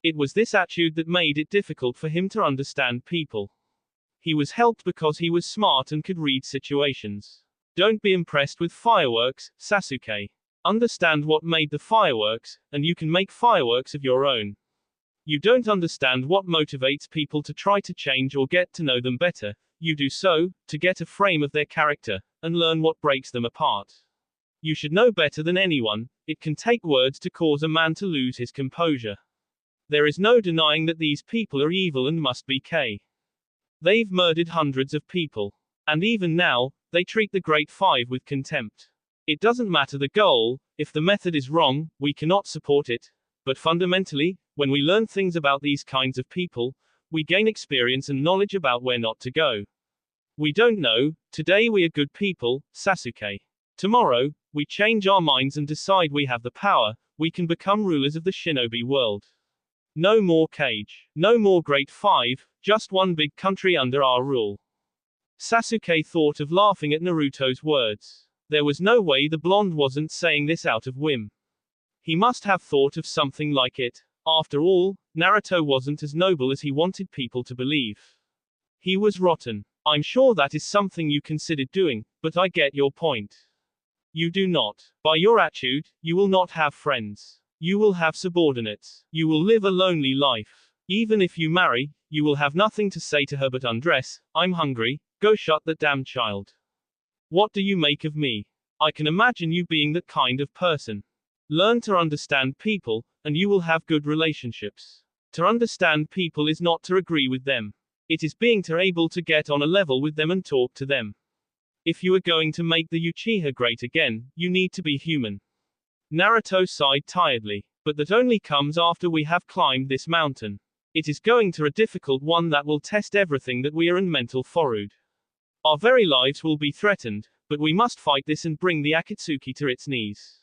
It was this attitude that made it difficult for him to understand people. He was helped because he was smart and could read situations. Don't be impressed with fireworks, Sasuke. Understand what made the fireworks, and you can make fireworks of your own. You don't understand what motivates people to try to change or get to know them better. You do so, to get a frame of their character, and learn what breaks them apart. You should know better than anyone, it can take words to cause a man to lose his composure. There is no denying that these people are evil and must be killed. They've murdered hundreds of people. And even now, they treat the Great Five with contempt. It doesn't matter the goal, if the method is wrong, we cannot support it. But fundamentally, when we learn things about these kinds of people, we gain experience and knowledge about where not to go. We don't know, today we are good people, Sasuke. Tomorrow, we change our minds and decide we have the power, we can become rulers of the shinobi world. No more cage. No more Great Five, just one big country under our rule. Sasuke thought of laughing at Naruto's words. There was no way the blonde wasn't saying this out of whim. He must have thought of something like it. After all, Naruto wasn't as noble as he wanted people to believe. He was rotten. I'm sure that is something you considered doing, but I get your point. You do not. By your attitude, you will not have friends. You will have subordinates. You will live a lonely life. Even if you marry, you will have nothing to say to her but undress, I'm hungry, go shut the damn child. What do you make of me? I can imagine you being that kind of person. Learn to understand people, and you will have good relationships. To understand people is not to agree with them. It is being able to get on a level with them and talk to them. If you are going to make the Uchiha great again, you need to be human. Naruto sighed tiredly. But that only comes after we have climbed this mountain. It is going to a difficult one that will test everything that we are in mental forward. Our very lives will be threatened, but we must fight this and bring the Akatsuki to its knees.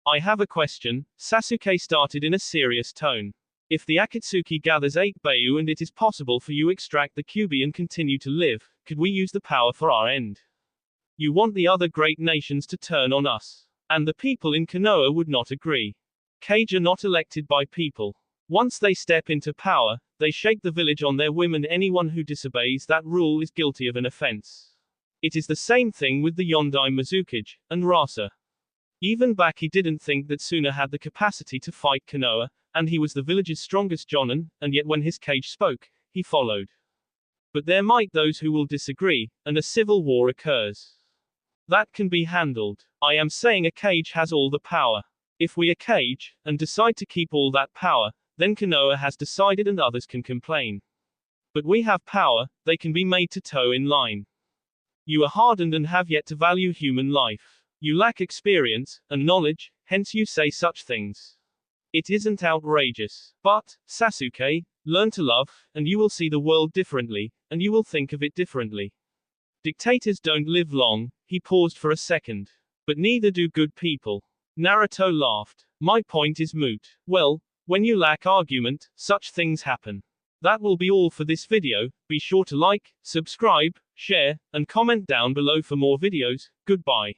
I have a question, Sasuke started in a serious tone. If the Akatsuki gathers 8 Bayu and it is possible for you extract the Kyuubi and continue to live, could we use the power for our end? You want the other great nations to turn on us. And the people in Konoha would not agree. Kage are not elected by people. Once they step into power, they shake the village on their whim and anyone who disobeys that rule is guilty of an offense. It is the same thing with the Yondai Mizukage, and Rasa. Even Baki didn't think that Suna had the capacity to fight Konoha, and he was the village's strongest jonin, and yet when his Kage spoke, he followed. But there might those who will disagree, and a civil war occurs. That can be handled. I am saying a Kage has all the power. If we are Kage, and decide to keep all that power, then Konoha has decided and others can complain. But we have power, they can be made to toe in line. You are hardened and have yet to value human life. You lack experience, and knowledge, hence you say such things. It isn't outrageous. But, Sasuke, learn to love, and you will see the world differently, and you will think of it differently. Dictators don't live long, he paused for a second. But neither do good people. Naruto laughed. My point is moot. Well, when you lack argument, such things happen. That will be all for this video. Be sure to like, subscribe, share, and comment down below for more videos. Goodbye.